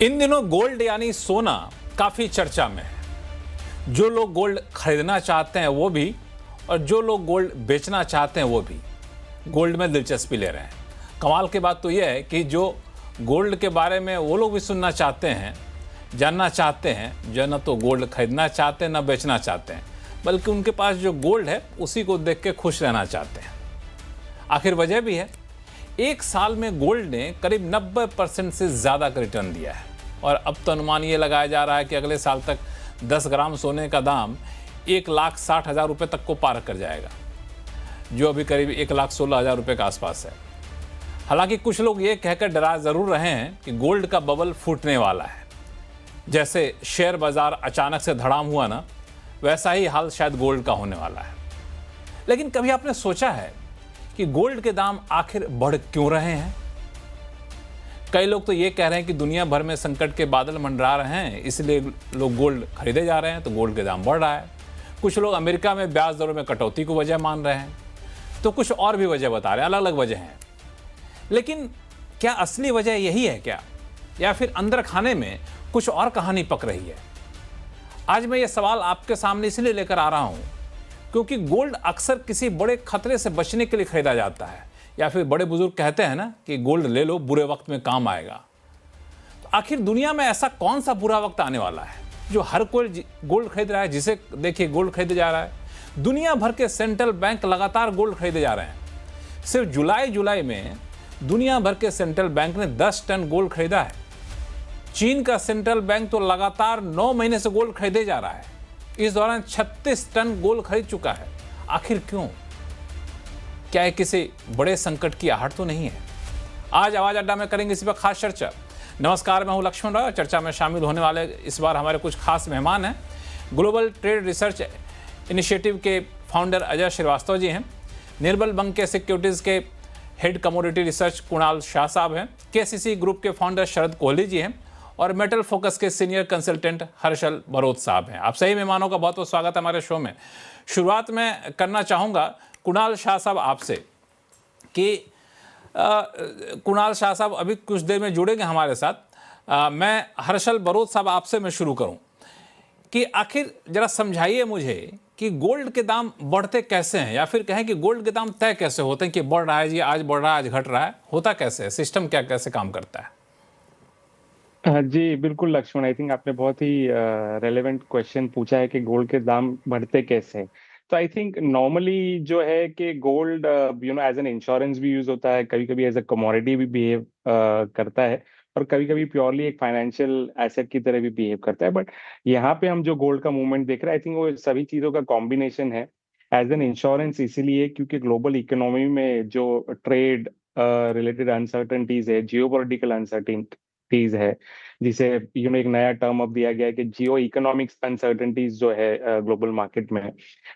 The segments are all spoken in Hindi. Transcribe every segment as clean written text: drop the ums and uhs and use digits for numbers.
इन दिनों गोल्ड यानी सोना काफी चर्चा में है। जो लोग गोल्ड खरीदना चाहते हैं वो भी, और जो लोग गोल्ड बेचना चाहते हैं वो भी गोल्ड में दिलचस्पी ले रहे हैं। कमाल की बात तो यह है कि जो गोल्ड के बारे में वो लोग भी सुनना चाहते हैं, जानना चाहते हैं, जो न तो गोल्ड खरीदना चाहते हैं न बेचना चाहते हैं, बल्कि उनके पास जो गोल्ड है उसी को देख के खुश रहना चाहते हैं। आखिर वजह भी है, एक साल में गोल्ड ने करीब 90% से ज़्यादा का रिटर्न दिया है और अब तो अनुमान ये लगाया जा रहा है कि अगले साल तक 10 ग्राम सोने का दाम 1,60,000 रुपये तक को पार कर जाएगा, जो अभी करीब 1,16,000 रुपये के आसपास है। हालांकि कुछ लोग ये कहकर डरा ज़रूर रहे हैं कि गोल्ड का बबल फूटने वाला है। जैसे शेयर बाज़ार अचानक से धड़ाम हुआ ना, वैसा ही हाल शायद गोल्ड का होने वाला है। लेकिन कभी आपने सोचा है कि गोल्ड के दाम आखिर बढ़ क्यों रहे हैं? कई लोग तो ये कह रहे हैं कि दुनिया भर में संकट के बादल मंडरा रहे हैं, इसलिए लोग गोल्ड खरीदे जा रहे हैं, तो गोल्ड के दाम बढ़ रहा है। कुछ लोग अमेरिका में ब्याज दरों में कटौती को वजह मान रहे हैं, तो कुछ और भी वजह बता रहे हैं, अलग अलग वजह हैं। लेकिन क्या असली वजह यही है क्या, या फिर अंदर खाने में कुछ और कहानी पक रही है? आज मैं ये सवाल आपके सामने इसलिए लेकर आ रहा हूँ क्योंकि गोल्ड अक्सर किसी बड़े खतरे से बचने के लिए खरीदा जाता है, या फिर बड़े बुजुर्ग कहते हैं ना कि गोल्ड ले लो, बुरे वक्त में काम आएगा। तो आखिर दुनिया में ऐसा कौन सा बुरा वक्त आने वाला है जो हर कोई गोल्ड खरीद रहा है? जिसे देखिए गोल्ड खरीदे जा रहा है। दुनिया भर के सेंट्रल बैंक लगातार गोल्ड खरीदे जा रहे हैं। सिर्फ जुलाई में दुनिया भर के सेंट्रल बैंक ने 10 टन गोल्ड खरीदा है। चीन का सेंट्रल बैंक तो लगातार 9 महीने से गोल्ड खरीदे जा रहा है। इस दौरान 36 टन गोल्ड खरीद चुका है। आखिर क्यों? क्या ये किसी बड़े संकट की आहट तो नहीं है? आज आवाज अड्डा में करेंगे इसी पर खास चर्चा। नमस्कार, मैं हूं लक्ष्मण राव। चर्चा में शामिल होने वाले इस बार हमारे कुछ खास मेहमान हैं। ग्लोबल ट्रेड रिसर्च इनिशिएटिव के फाउंडर अजय श्रीवास्तव जी हैं। निर्मल बंग के सिक्योरिटीज़ के head commodity research Kunal Shah साहब हैं। केसीसी ग्रुप के फाउंडर शरद कोहली जी हैं और मेटल फोकस के सीनियर कंसल्टेंट हर्षल बरोत साहब हैं। आप सही मेहमानों का बहुत बहुत स्वागत है हमारे शो में। शुरुआत में करना चाहूँगा कुणाल शाह साहब आपसे कि कुणाल शाह साहब अभी कुछ देर में जुड़ेंगे हमारे साथ। मैं हर्षल बरोत साहब आपसे मैं शुरू करूं कि आखिर जरा समझाइए मुझे कि गोल्ड के दाम बढ़ते कैसे हैं, या फिर कहें कि गोल्ड के दाम तय कैसे होते हैं कि बढ़ रहा है जी, आज बढ़ रहा है, आज घट रहा है, होता कैसे है? सिस्टम क्या कैसे काम करता है? जी बिल्कुल लक्ष्मण, आई थिंक आपने बहुत ही रेलेवेंट क्वेश्चन पूछा है कि गोल्ड के दाम बढ़ते कैसे हैं। तो आई थिंक नॉर्मली जो है कि गोल्ड एज एन इंश्योरेंस भी यूज होता है, कभी कभी एज अ कमोडिटी भी बिहेव करता है, और कभी कभी प्योरली एक फाइनेंशियल एसेट की तरह भी बिहेव करता है। बट यहाँ पे हम जो गोल्ड का मूवमेंट देख रहे हैं, आई थिंक वो सभी चीजों का कॉम्बिनेशन है। एज एन इंश्योरेंस इसीलिए क्योंकि ग्लोबल इकोनॉमी में जो ट्रेड रिलेटेड अनसर्टेनिटीज है, जियोपॉलिटिकल अनसर्टेनिटीज है, जिसे एक नया टर्म अब दिया गया है कि जियो इकोनॉमिक्स अनसर्टेनिटीज जो है ग्लोबल मार्केट में,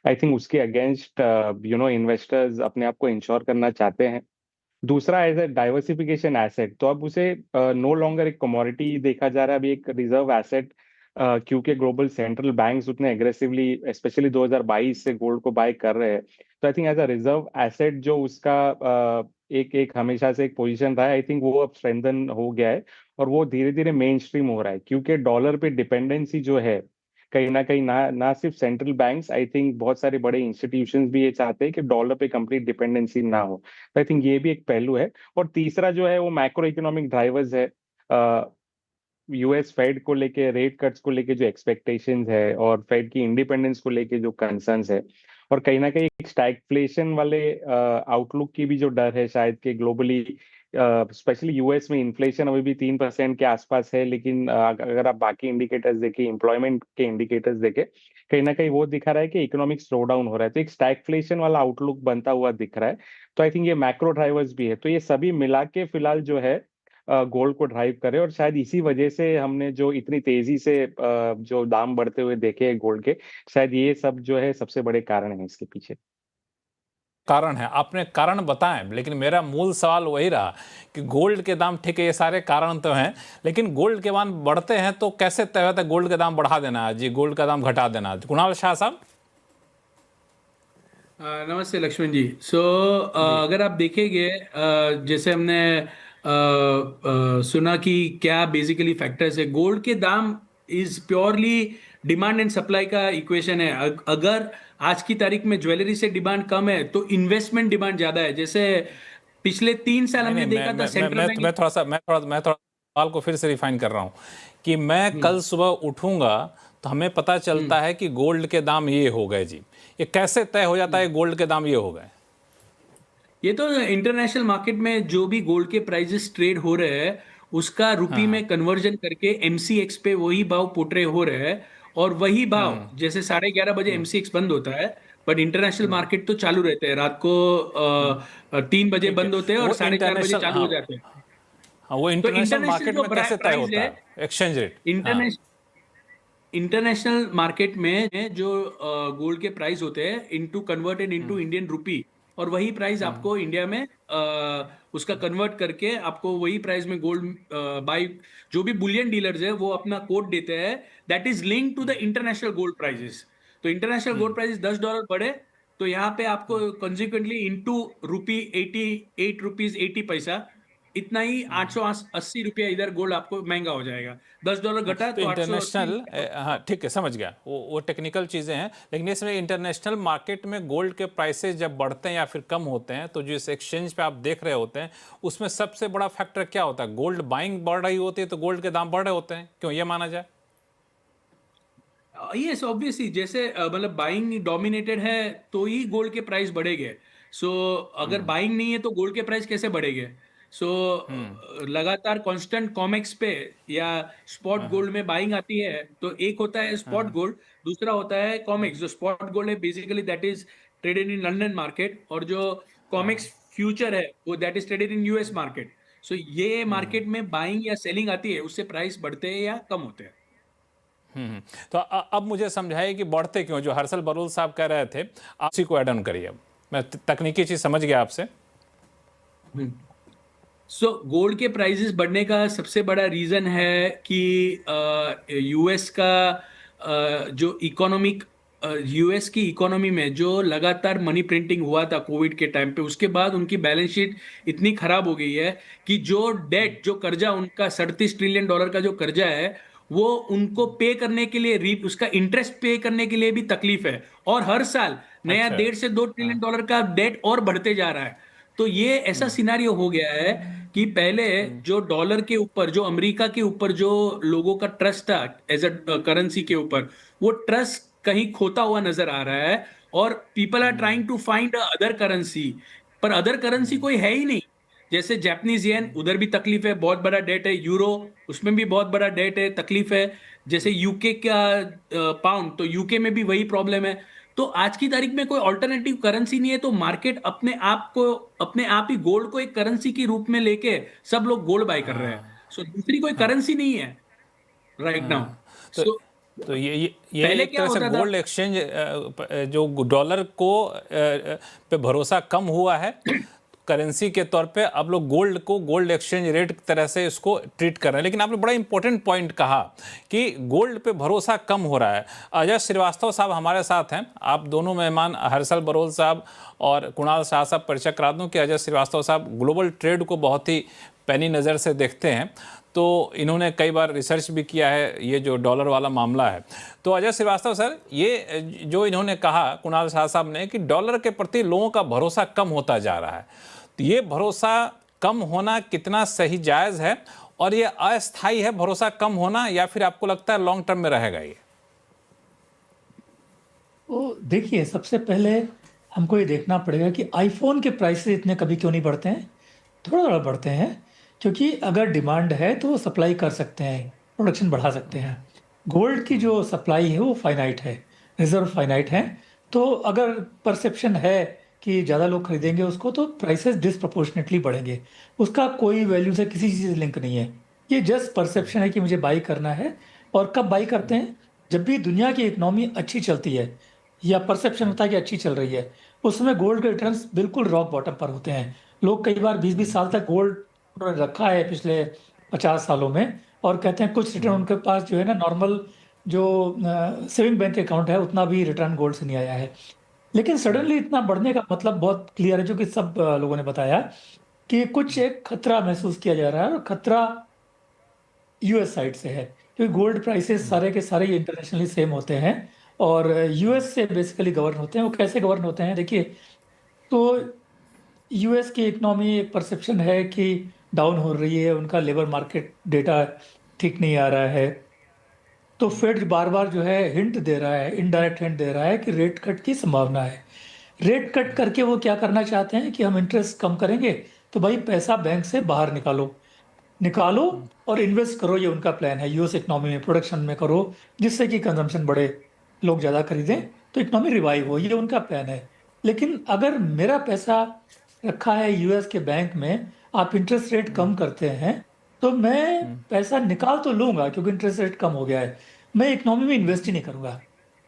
आई थिंक उसके अगेंस्ट इन्वेस्टर्स अपने आप को इंश्योर करना चाहते हैं। दूसरा एज ए डाइवर्सिफिकेशन एसेट, तो अब उसे नो लॉन्गर एक कमोडिटी देखा जा रहा है, अभी एक रिजर्व एसेट, क्योंकि ग्लोबल सेंट्रल बैंक्स उतने एग्रेसिवली स्पेशली 2022 से गोल्ड को बाय कर रहे हैं। तो I think as a reserve asset जो उसका एक एक हमेशा से एक पोजीशन रहा है, आई थिंक वो अब स्ट्रेंथन हो गया है और वो धीरे धीरे मेन स्ट्रीम हो रहा है, क्योंकि डॉलर पे डिपेंडेंसी जो है कहीं ना कहीं ना सिर्फ सेंट्रल बैंक्स, आई थिंक बहुत सारे बड़े इंस्टीट्यूशंस भी ये चाहते हैं कि डॉलर पे कंप्लीट डिपेंडेंसी ना हो। तो आई थिंक ये भी एक पहलू है। और तीसरा जो है वो मैक्रो इकोनॉमिक ड्राइवर्स है, यूएस फेड को लेके, रेट कट्स को लेके जो एक्सपेक्टेशंस है, और फेड की इंडिपेंडेंस को लेके जो कंसर्न्स है, और कहीं ना कहीं एक स्टैगफ्लेशन वाले आउटलुक की भी जो डर है शायद कि ग्लोबली स्पेशली यूएस में इन्फ्लेशन अभी भी 3% के आसपास है, लेकिन अगर आप बाकी इंडिकेटर्स देखें, एम्प्लॉयमेंट के इंडिकेटर्स देखें, कहीं ना कहीं वो दिखा रहा है कि इकोनॉमिक स्लो डाउन हो रहा है, तो एक स्टैगफ्लेशन वाला आउटलुक बनता हुआ दिख रहा है। तो आई थिंक ये मैक्रो ड्राइवर्स भी है, तो ये सभी मिला के फिलहाल जो है गोल्ड को ड्राइव करे, और शायद इसी वजह से हमने जो इतनी तेजी से जो दाम बढ़ते हुए देखे गोल्ड के, शायद ये सब जो है सबसे बड़े कारण है इसके पीछे। कारण है, आपने कारण बताएं, लेकिन मेरा मूल सवाल वही रहा कि गोल्ड के दाम, ठीक है ये सारे कारण तो हैं, लेकिन गोल्ड के दाम बढ़ते हैं तो कैसे तय होता है गोल्ड के दाम बढ़ा देना जी, गोल्ड का दाम घटा देना? कुणाल शाह साहब। नमस्ते लक्ष्मण जी। अगर आप देखेंगे, जैसे हमने सुना कि क्या बेसिकली फैक्टर्स है। गोल्ड के दाम is purely demand and supply का इक्वेशन है। अगर आज की तारीख में ज्वेलरी से डिमांड कम है तो इन्वेस्टमेंट डिमांड ज्यादा है। जैसे पिछले 3 साल नहीं हमने नहीं, देखा था सेंट्रल बैंक। मैं थोड़ा सवाल को फिर से रिफाइन कर रहा हूँ कि मैं कल सुबह उठूंगा तो हमें पता चलता है कि गोल्ड के दाम ये हो गए जी। ये कैसे तय हो जाता है गोल्ड के दाम ये हो गए? ये तो इंटरनेशनल मार्केट में जो भी गोल्ड के प्राइसेस ट्रेड हो रहे हैं उसका हाँ रुपी हाँ। में कन्वर्जन करके एमसीएक्स पे वही भाव पोर्ट्रे हो रहे हैं। और वही भाव जैसे 11:30 बजे एमसीएक्स बंद होता है, बट इंटरनेशनल मार्केट तो चालू रहते हैं। रात को 3 बजे ठीक है। बंद होते हैं और वो 4:30 बजे इंटरनेशनल, चालू हाँ हो जाते हैं। हाँ, वो तो इंटरनेशनल इंटरनेशनल मार्केट जो में कैसे तय प्राइस होता है, है एक्सचेंज रेट? हाँ। इंटरनेशनल इंटरनेशनल मार्केट में जो गोल्ड के प्राइस होते हैं into converted into Indian rupee, और वही प्राइस आपको इंडिया में उसका कन्वर्ट करके आपको वही प्राइस में गोल्ड बाई, जो भी बुलियन डीलर्स है वो अपना कोड देते हैं that is link to the international gold prices. तो इंटरनेशनल गोल्ड प्राइस $10 बढ़े तो यहाँ पे आपको कंसिक्वेंटली इनटू रुपी 88 रुपीज 80 पैसा, इतना ही 880 रुपया इधर गोल्ड आपको महंगा हो जाएगा। $10 घटा तो तो 880। इंटरनेशनल, हाँ ठीक है, समझ गया। वो टेक्निकल चीज़ें हैं, लेकिन इसमें इंटरनेशनल मार्केट में गोल्ड के प्राइसेस जब बढ़ते हैं या फिर कम होते हैं तो जिस एक्सचेंज पे आप देख रहे होते हैं उसमें सबसे बड़ा फैक्टर क्या होता है? गोल्ड बाइंग बढ़ रही होती है तो गोल्ड के दाम बढ़ रहे होते हैं, क्यों ये माना जाए? यस ऑब्वियसली, जैसे मतलब बाइंग डोमिनेटेड है तो ही गोल्ड के प्राइस बढ़ेंगे। सो अगर बाइंग नहीं है तो गोल्ड के प्राइस कैसे बढ़ेंगे? सो लगातार कांस्टेंट कॉमेक्स पे या स्पॉट गोल्ड में बाइंग आती है तो एक होता है स्पॉट गोल्ड, दूसरा होता है कॉमेक्स। जो स्पॉट गोल्ड है basically that is traded in London market, और जो कॉमेक्स फ्यूचर है वो that is traded in US market. So ये मार्केट में बाइंग या सेलिंग आती है उससे प्राइस बढ़ते हैं या कम होते हैं। तो अब मुझे समझाइए कि बढ़ते क्यों, जो हर्षल बरूल साहब कह रहे थे, आप उसी को ऐड ऑन करिए। अब मैं तकनीकी चीज समझ गया आपसे। सो गोल्ड के प्राइसेस बढ़ने का सबसे बड़ा रीजन है कि यूएस का जो इकोनॉमिक, यूएस की इकोनॉमी में जो लगातार मनी प्रिंटिंग हुआ था कोविड के टाइम पे, उसके बाद उनकी बैलेंस शीट इतनी खराब हो गई है कि जो डेट, जो कर्जा उनका $37 ट्रिलियन का जो कर्जा है वो उनको पे करने के लिए, उसका इंटरेस्ट पे करने के लिए भी तकलीफ है। और हर साल नया अच्छा। 1.5 से 2 ट्रिलियन डॉलर का डेट और बढ़ते जा रहा है। तो ये ऐसा सिनारियो हो गया है कि पहले जो डॉलर के ऊपर, जो अमेरिका के ऊपर जो लोगों का ट्रस्ट था एज अ करेंसी के ऊपर, वो ट्रस्ट कहीं खोता हुआ नजर आ रहा है। और people are trying to find other currency, पर अदर करेंसी कोई है ही नहीं। जैसे जापानीज येन, उधर भी तकलीफ है, बहुत बड़ा डेट है। यूरो, उसमें भी बहुत बड़ा डेट है, तकलीफ है। जैसे यूके का पाउंड, तो यूके में भी वही प्रॉब्लम है। तो आज की तारीख में कोई ऑल्टरनेटिव करेंसी नहीं है, तो मार्केट अपने आप ही गोल्ड को एक करेंसी के रूप में लेके सब लोग गोल्ड बाय कर रहे हैं। सो दूसरी कोई करेंसी नहीं है राइट नाउ। तो सो तो ये पहले एक क्या तरह से होता था? गोल्ड एक्सचेंज, जो डॉलर को पे भरोसा कम हुआ है करेंसी के तौर पे, अब लोग गोल्ड को गोल्ड एक्सचेंज रेट की तरह से इसको ट्रीट कर रहे हैं। लेकिन आपने बड़ा इंपॉर्टेंट पॉइंट कहा कि गोल्ड पे भरोसा कम हो रहा है। अजय श्रीवास्तव साहब हमारे साथ हैं। आप दोनों मेहमान, हर्षल बरोल साहब और कुणाल शाह साहब, परिचय करा दूं कि अजय श्रीवास्तव साहब ग्लोबल ट्रेड को बहुत ही पैनी नज़र से देखते हैं, तो इन्होंने कई बार रिसर्च भी किया है ये जो डॉलर वाला मामला है। तो अजय श्रीवास्तव सर, ये जो इन्होंने कहा कुणाल शाह साहब ने कि डॉलर के प्रति लोगों का भरोसा कम होता जा रहा है, तो ये भरोसा कम होना कितना सही जायज़ है, और ये अस्थायी है भरोसा कम होना, या फिर आपको लगता है लॉन्ग टर्म में रहेगा ये? तो देखिए, सबसे पहले हमको ये देखना पड़ेगा कि आईफोन के प्राइसेस इतने कभी क्यों नहीं बढ़ते हैं। थोड़ा थोड़ा बढ़ते हैं क्योंकि अगर डिमांड है तो वो सप्लाई कर सकते हैं, प्रोडक्शन बढ़ा सकते हैं। गोल्ड की जो सप्लाई है वो फाइनाइट है, रिजर्व फाइनाइट है। तो अगर परसेप्शन है कि ज़्यादा लोग खरीदेंगे उसको तो प्राइसेस डिसप्रोपोर्शनेटली बढ़ेंगे। उसका कोई वैल्यू से किसी चीज़ से लिंक नहीं है। ये जस्ट परसेप्शन है कि मुझे बाई करना है। और कब बाई करते हैं? जब भी दुनिया की इकोनॉमी अच्छी चलती है या परसेप्शन होता है कि अच्छी चल रही है, उस समय गोल्ड के रिटर्न्स बिल्कुल रॉक बॉटम पर होते हैं। लोग कई बार 20-20 साल तक गोल्ड उन्होंने रखा है पिछले 50 सालों में, और कहते हैं कुछ रिटर्न उनके पास जो है ना, नॉर्मल जो सेविंग बैंक अकाउंट है उतना भी रिटर्न गोल्ड से नहीं आया है। लेकिन सडनली इतना बढ़ने का मतलब बहुत क्लियर है, जो कि सब लोगों ने बताया कि कुछ एक खतरा महसूस किया जा रहा है, और खतरा यूएस साइड से है, क्योंकि गोल्ड प्राइसेस सारे के सारे इंटरनेशनली सेम होते हैं और यूएस से बेसिकली गवर्न होते हैं। वो कैसे गवर्न होते हैं देखिए, तो यूएस की इकोनॉमी एक परसेप्शन है कि डाउन हो रही है, उनका लेबर मार्केट डेटा ठीक नहीं आ रहा है, तो फेड बार बार जो है हिंट दे रहा है, इनडायरेक्ट हिंट दे रहा है कि रेट कट की संभावना है। रेट कट करके वो क्या करना चाहते हैं कि हम इंटरेस्ट कम करेंगे, तो भाई पैसा बैंक से बाहर निकालो, निकालो और इन्वेस्ट करो, ये उनका प्लान है। यूएस इकोनॉमी में प्रोडक्शन में करो, जिससे कि कंजम्पशन बढ़े, लोग ज़्यादा खरीदें, तो इकोनॉमी रिवाइव हो, ये उनका प्लान है। लेकिन अगर मेरा पैसा रखा है यूएस के बैंक में, आप इंटरेस्ट रेट कम करते हैं, तो मैं पैसा निकाल तो लूंगा क्योंकि इंटरेस्ट रेट कम हो गया है, मैं इकोनॉमी में इन्वेस्ट ही नहीं करूंगा,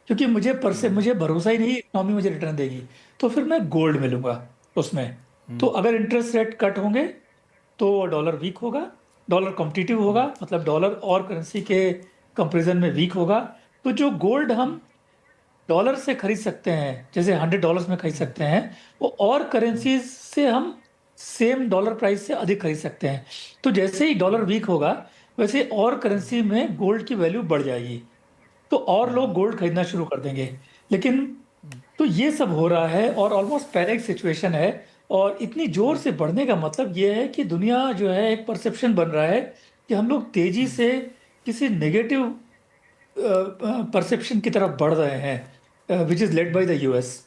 क्योंकि मुझे भरोसा ही नहीं इकोनॉमी मुझे रिटर्न देगी। तो फिर मैं गोल्ड में लूंगा उसमें। तो अगर इंटरेस्ट रेट कट होंगे तो डॉलर वीक होगा, डॉलर कॉम्पिटिटिव होगा, मतलब डॉलर और करेंसी के कंपैरिजन में वीक होगा। तो जो गोल्ड हम डॉलर से खरीद सकते हैं, जैसे $100 में खरीद सकते हैं, वो और करेंसीज से हम सेम डॉलर प्राइस से अधिक खरीद सकते हैं। तो जैसे ही डॉलर वीक होगा, वैसे और करेंसी में गोल्ड की वैल्यू बढ़ जाएगी, तो और लोग गोल्ड खरीदना शुरू कर देंगे। लेकिन तो ये सब हो रहा है और ऑलमोस्ट पैनिक सिचुएशन है, और इतनी जोर से बढ़ने का मतलब ये है कि दुनिया जो है, एक परसेप्शन बन रहा है कि हम लोग तेजी से किसी नेगेटिव परसेप्शन की तरफ बढ़ रहे हैं, which is led by the US.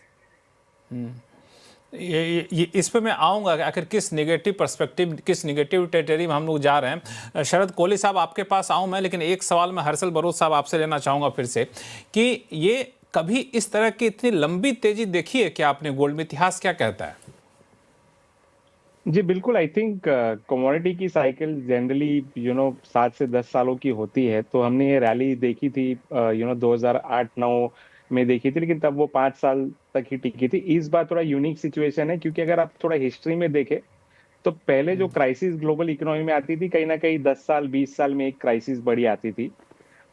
ये इस पे मैं आऊँगा कि आखिर किस नेगेटिव पर्सपेक्टिव, किस नेगेटिव टेरिटरी में हम लोग जा रहे हैं। शरद कोहली साहब, आपके पास आऊँ मैं, लेकिन एक सवाल मैं हर्षल बरूच साहब आपसे लेना चाहूँगा फिर से, कि ये कभी इस तरह की इतनी लंबी तेजी देखी है क्या आपने गोल्ड में? इतिहास क्या कहता है? जी बिल्कुल, आई थिंक कमोडिटी की साइकिल जनरली 7 से 10 सालों की होती है। तो हमने ये रैली देखी थी 2008-9 में देखी थी, लेकिन तब वो 5 साल तक ही टिकी थी। इस बार थोड़ा यूनिक सिचुएशन है, क्योंकि अगर आप थोड़ा हिस्ट्री में देखें तो पहले जो क्राइसिस ग्लोबल इकोनॉमी में आती थी, कहीं ना कहीं 10 साल 20 साल में एक क्राइसिस बड़ी आती थी।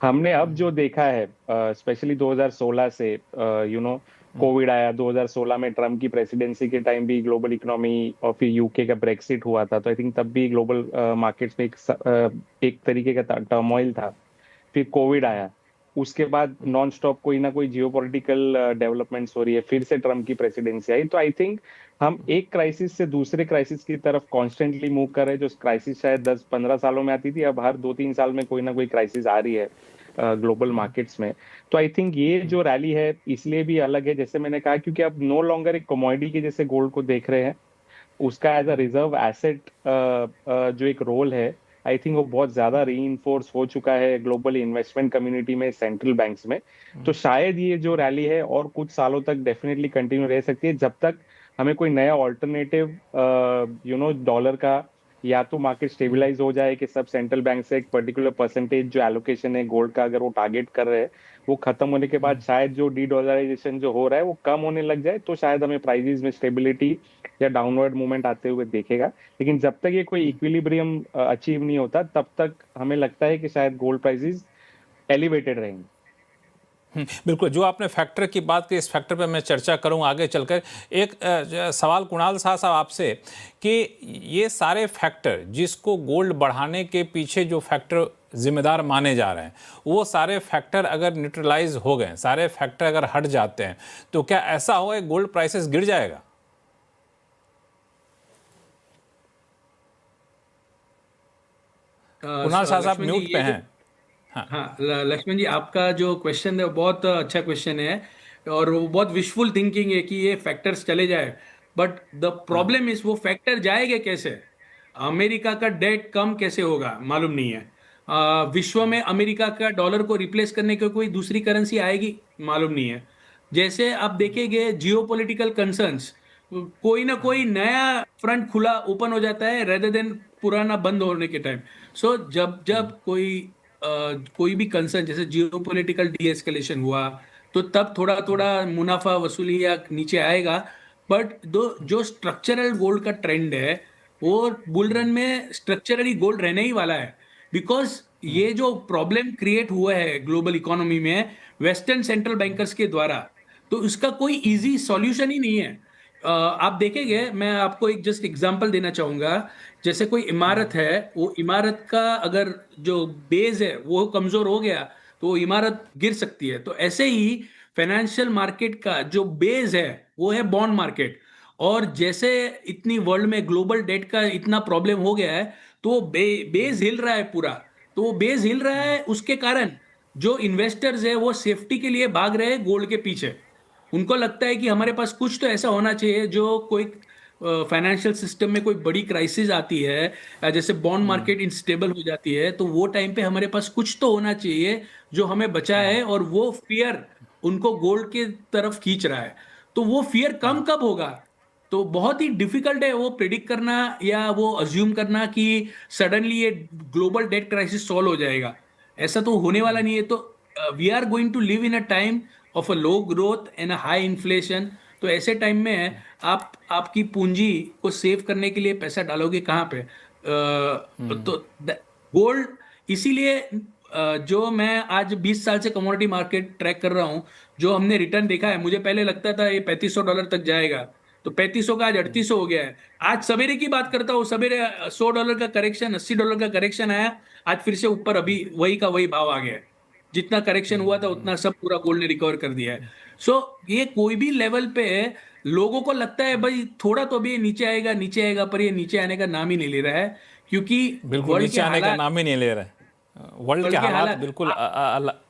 हमने अब जो देखा है, स्पेशली 2016 से कोविड आया, 2016 में ट्रम्प की प्रेसिडेंसी के टाइम भी ग्लोबल इकोनॉमी, और फिर यूके का ब्रेक्सिट हुआ था, तो आई थिंक तब भी ग्लोबल मार्केट्स में एक तरीके का टर्मोइल था। फिर कोविड आया, उसके बाद नॉन स्टॉप कोई ना कोई जियोपॉलिटिकल डेवलपमेंट्स हो रही है, फिर से ट्रम्प की प्रेसिडेंसी आई। तो आई थिंक हम एक क्राइसिस से दूसरे क्राइसिस की तरफ कॉन्स्टेंटली मूव कर रहे हैं। जो क्राइसिस शायद 10-15 सालों में आती थी, अब हर 2-3 साल में कोई ना कोई क्राइसिस आ रही है ग्लोबल मार्केट्स में। तो आई थिंक ये जो रैली है इसलिए भी अलग है, जैसे मैंने कहा, क्योंकि अब नो लॉन्गर एक कमोडिटी के जैसे गोल्ड को देख रहे हैं, उसका एज अ रिजर्व एसेट जो एक रोल है, आई थिंक वो बहुत ज्यादा रीइंफोर्स हो चुका है ग्लोबल इन्वेस्टमेंट कम्युनिटी में, सेंट्रल बैंक्स में। तो शायद ये जो रैली है और कुछ सालों तक डेफिनेटली कंटिन्यू रह सकती है, जब तक हमें कोई नया ऑल्टरनेटिव डॉलर का, या तो मार्केट स्टेबलाइज हो जाए कि सब सेंट्रल बैंक से एक पर्टिकुलर परसेंटेज जो एलोकेशन है गोल्ड का, अगर वो टारगेट कर रहे हैं, वो खत्म होने के बाद शायद जो डी डॉलराइजेशन जो हो रहा है वो कम होने लग जाए, तो शायद हमें प्राइसेस में स्टेबिलिटी या डाउनवर्ड मूवमेंट आते हुए देखेगा। लेकिन जब तक ये कोई इक्विलिब्रियम अचीव नहीं होता, तब तक हमें लगता है कि शायद गोल्ड प्राइसेस एलिवेटेड रहेंगे। बिल्कुल, जो आपने फैक्टर की बात की, इस फैक्टर पे मैं चर्चा करूंगा आगे चलकर। एक सवाल कुणाल साहब आपसे, कि ये सारे फैक्टर जिसको गोल्ड बढ़ाने के पीछे जो फैक्टर जिम्मेदार माने जा रहे हैं, वो सारे फैक्टर अगर न्यूट्रलाइज हो गए, सारे फैक्टर अगर हट जाते हैं, तो क्या ऐसा होगा गोल्ड प्राइसेस गिर जाएगा? कुणाल साहब म्यूट पे हैं। हाँ लक्ष्मण जी, आपका जो क्वेश्चन है वो बहुत अच्छा क्वेश्चन है, और वो बहुत विशफुल थिंकिंग है कि ये फैक्टर्स चले जाए। बट द प्रॉब्लम इज, वो फैक्टर जाएंगे कैसे? अमेरिका का डेट कम कैसे होगा मालूम नहीं है। विश्व में अमेरिका का डॉलर को रिप्लेस करने की कोई दूसरी करेंसी आएगी मालूम नहीं है। जैसे आप देखेंगे जियोपॉलिटिकल कंसर्न्स, कोई ना कोई नया फ्रंट खुला ओपन हो जाता है रेदर देन पुराना बंद होने के टाइम। सो जब जब कोई भी कंसर्न, जैसे जियोपॉलिटिकल डीएस्केलेशन हुआ, तो तब थोड़ा थोड़ा मुनाफा वसूली या नीचे आएगा। बट जो स्ट्रक्चरल गोल्ड का ट्रेंड है, वो बुल रन में स्ट्रक्चरली गोल्ड रहने ही वाला है। बिकॉज ये जो प्रॉब्लम क्रिएट हुआ है ग्लोबल इकोनॉमी में वेस्टर्न सेंट्रल बैंकर्स के द्वारा, तो इसका कोई इजी सॉल्यूशन ही नहीं है। आप देखेंगे, मैं आपको एक जस्ट एग्जांपल देना चाहूंगा। जैसे कोई इमारत है, वो इमारत का अगर जो बेस है वो कमजोर हो गया तो वो इमारत गिर सकती है। तो ऐसे ही फाइनेंशियल मार्केट का जो बेस है वो है बॉन्ड मार्केट। और जैसे इतनी वर्ल्ड में ग्लोबल डेट का इतना प्रॉब्लम हो गया है, तो वो बेस हिल रहा है पूरा। तो वो बेस हिल रहा है, उसके कारण जो इन्वेस्टर्स है वो सेफ्टी के लिए भाग रहे हैं गोल्ड के पीछे। उनको लगता है कि हमारे पास कुछ तो ऐसा होना चाहिए, जो कोई फाइनेंशियल सिस्टम में कोई बड़ी क्राइसिस आती है, जैसे बॉन्ड मार्केट इनस्टेबल हो जाती है, तो वो टाइम पे हमारे पास कुछ तो होना चाहिए जो हमें बचाए। और वो फियर उनको गोल्ड के तरफ खींच रहा है। तो वो फियर कम कब होगा? तो बहुत ही डिफिकल्ट है वो प्रिडिक्ट करना या वो अज्यूम करना कि सडनली ये ग्लोबल डेट क्राइसिस सॉल्व हो जाएगा। ऐसा तो होने वाला नहीं है। तो we are going to live in a time of a low growth and a high inflation. तो ऐसे टाइम में आप आपकी पूंजी को सेव करने के लिए पैसा डालोगे कहाँ पे? तो गोल्ड इसीलिए जो मैं आज 20 साल से कमोडिटी मार्केट ट्रैक कर रहा हूं, जो हमने रिटर्न देखा है, मुझे पहले लगता था ये $3500 तक जाएगा, तो 3500 का आज 3800 हो गया है। आज सवेरे की बात करता हूँ, सवेरे $100 का करेक्शन, $80 का करेक्शन आया, आज फिर से ऊपर अभी वही का वही भाव आ गया है। जितना करेक्शन हुआ था उतना सब पूरा गोल्ड ने रिकवर कर दिया है। सो ये कोई भी लेवल पे लोगों को लगता है भाई थोड़ा तो भी ये नीचे आएगा, पर ये नीचे आने का नाम ही नहीं ले रहा है, क्योंकि बिल्कुल नीचे आने का नाम ही नहीं ले रहे। वर्ल्ड के हालात बिल्कुल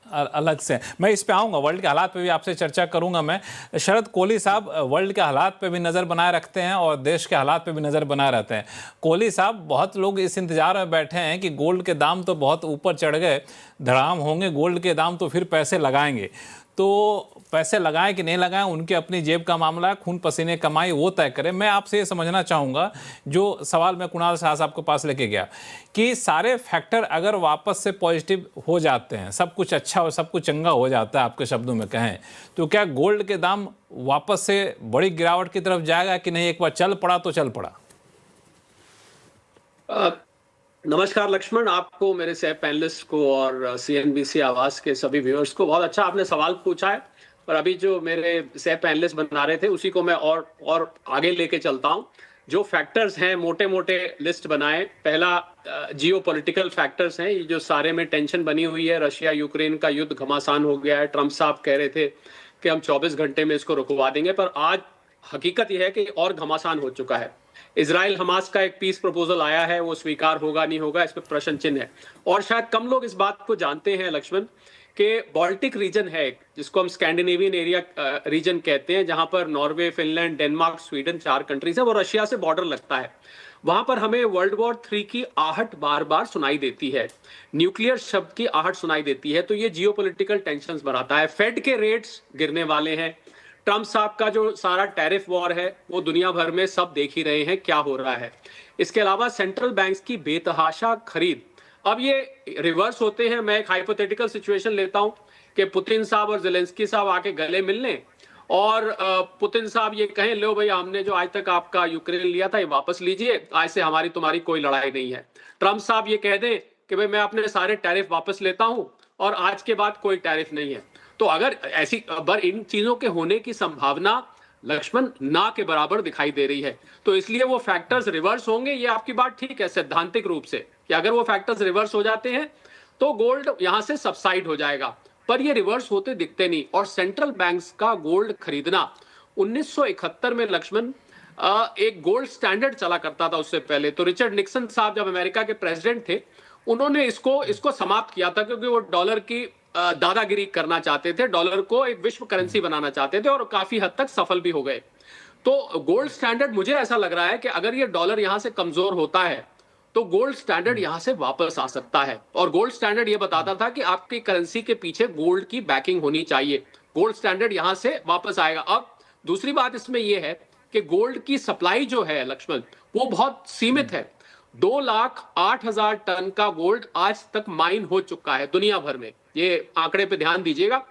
अलग से हैं। मैं इस पे आऊँगा, वर्ल्ड के हालात पे भी आपसे चर्चा करूंगा मैं। शरद कोहली साहब वर्ल्ड के हालात पे भी नज़र बनाए रखते हैं और देश के हालात पे भी नज़र बनाए रहते हैं। कोहली साहब, बहुत लोग इस इंतजार में बैठे हैं कि गोल्ड के दाम तो बहुत ऊपर चढ़ गए, धड़ाम होंगे गोल्ड के दाम, तो फिर पैसे लगाएंगे। तो पैसे लगाएं कि नहीं लगाएं, उनके अपनी जेब का मामला है, खून पसीने कमाई वो तय करें। मैं आपसे ये समझना चाहूँगा, जो सवाल मैं कुणाल शाह साहब के पास लेके गया, कि सारे फैक्टर अगर वापस से पॉजिटिव हो जाते हैं, सब कुछ अच्छा और सब कुछ चंगा हो जाता है आपके शब्दों में कहें, तो क्या गोल्ड के दाम वापस से बड़ी गिरावट की तरफ जाएगा कि नहीं? एक बार चल पड़ा तो चल पड़ा। नमस्कार लक्ष्मण, आपको, मेरे सह पैनलिस्ट को और सीएनबीसी आवाज के सभी व्यूअर्स को। बहुत अच्छा आपने सवाल पूछा है, पर अभी जो मेरे सह पैनलिस्ट बना रहे थे उसी को मैं और आगे लेके चलता हूं। जो फैक्टर्स हैं, मोटे मोटे लिस्ट बनाए। पहला जियोपॉलिटिकल फैक्टर्स हैं, ये जो सारे में टेंशन बनी हुई है। रशिया यूक्रेन का युद्ध घमासान हो गया है। ट्रम्प साहब कह रहे थे कि हम 24 घंटे में इसको रुकवा देंगे, पर आज हकीकत यह है कि और घमासान हो चुका है। इजराइल हमास का एक पीस प्रपोजल आया है, वो स्वीकार होगा नहीं होगा, इस पर प्रश्न चिन्ह है। और शायद कम लोग इस बात को जानते हैं लक्ष्मण, कि बाल्टिक रीजन है जिसको हम स्कैंडिनेवियन एरिया रीजन कहते हैं, जहां पर Norway, Finland, Denmark, Sweden 4 countries है, वो रशिया से बॉर्डर लगता है। वहां पर हमें वर्ल्ड वॉर 3 की आहट बार बार सुनाई देती है, न्यूक्लियर शब्द की आहट सुनाई देती है। तो ये जियोपॉलिटिकल टेंशंस बढ़ाता है। फेड के रेट्स गिरने वाले हैं। ट्रम्प साहब का जो सारा टैरिफ वॉर है वो दुनिया भर में सब देख ही रहे हैं क्या हो रहा है। इसके अलावा सेंट्रल बैंक्स की बेतहाशा खरीद, अब ये रिवर्स होते हैं। मैं एक हाइपोथेटिकल सिचुएशन लेता हूं कि पुतिन साहब और ज़ेलेंस्की साहब आके गले मिल लें और पुतिन साहब ये कहें, लो भैया, हमने जो आज तक आपका यूक्रेन लिया था ये वापस लीजिए, आज से हमारी तुम्हारी कोई लड़ाई नहीं है। ट्रम्प साहब ये कह दें कि भाई मैं अपने सारे टैरिफ वापस लेता हूं और आज के बाद कोई टैरिफ नहीं है। तो अगर ऐसी इन चीजों के होने की संभावना लक्ष्मण ना के बराबर दिखाई दे रही है। तो इसलिए वो फैक्टर्स रिवर्स होंगे, ये आपकी बात ठीक है सैद्धांतिक रूप से, कि अगर वो फैक्टर्स रिवर्स हो जाते हैं तो गोल्ड यहां से सबसाइड हो जाएगा, पर ये रिवर्स होते दिखते नहीं। और सेंट्रल बैंक्स का गोल्ड खरीदना 1971 में लक्ष्मण एक गोल्ड स्टैंडर्ड चला करता था। उससे पहले तो रिचर्ड निक्सन साहब जब अमेरिका के प्रेसिडेंट थे, उन्होंने इसको समाप्त किया था, क्योंकि वो डॉलर की दादागिरी करना चाहते थे, डॉलर को एक विश्व करेंसी बनाना चाहते थे, और काफी हद तक सफल भी हो गए। तो गोल्ड स्टैंडर्ड, मुझे ऐसा लग रहा है कि अगर ये डॉलर यहां से कमजोर होता है तो गोल्ड स्टैंडर्ड यहां से वापस आ सकता है। और गोल्ड स्टैंडर्ड ये बताता था कि आपकी करेंसी के पीछे गोल्ड की बैकिंग होनी चाहिए। गोल्ड स्टैंडर्ड यहां से वापस आएगा। अब दूसरी बात इसमें यह है कि गोल्ड की सप्लाई जो है लक्ष्मण, वो बहुत सीमित है। 2,08,000 टन का गोल्ड आज तक माइन हो चुका है दुनिया भर में, ये आंकड़े पे ध्यान दीजिएगा।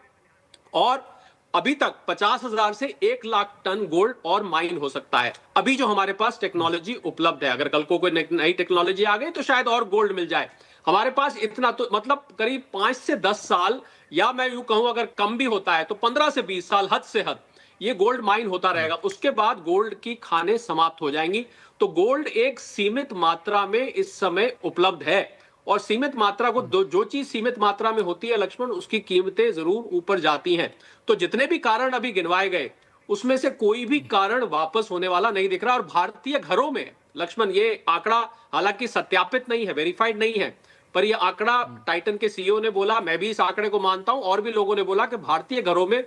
और अभी तक 50,000 से 1,00,000 टन गोल्ड और माइन हो सकता है, अभी जो हमारे पास टेक्नोलॉजी उपलब्ध है। अगर कल को कोई नई टेक्नोलॉजी आ गई तो शायद और गोल्ड मिल जाए हमारे पास। इतना तो मतलब करीब 5 से 10 साल, या मैं यूं कहूं अगर कम भी होता है तो 15 से 20 साल हद से हद, ये गोल्ड माइन होता रहेगा, उसके बाद गोल्ड की खानें समाप्त हो जाएंगी। तो गोल्ड एक सीमित मात्रा में इस समय उपलब्ध है, और सीमित मात्रा को जो चीज सीमित मात्रा में होती है लक्ष्मण, उसकी कीमतें जरूर ऊपर जाती हैं। तो जितने भी कारण अभी गिनवाए गए उसमें से कोई भी कारण वापस होने वाला नहीं दिख रहा। और भारतीय घरों में लक्ष्मण, ये आंकड़ा हालांकि सत्यापित नहीं है, वेरीफाइड नहीं है, पर यह आंकड़ा टाइटन के सीईओ ने बोला, मैं भी इस आंकड़े को मानता हूं, और भी लोगों ने बोला कि भारतीय घरों में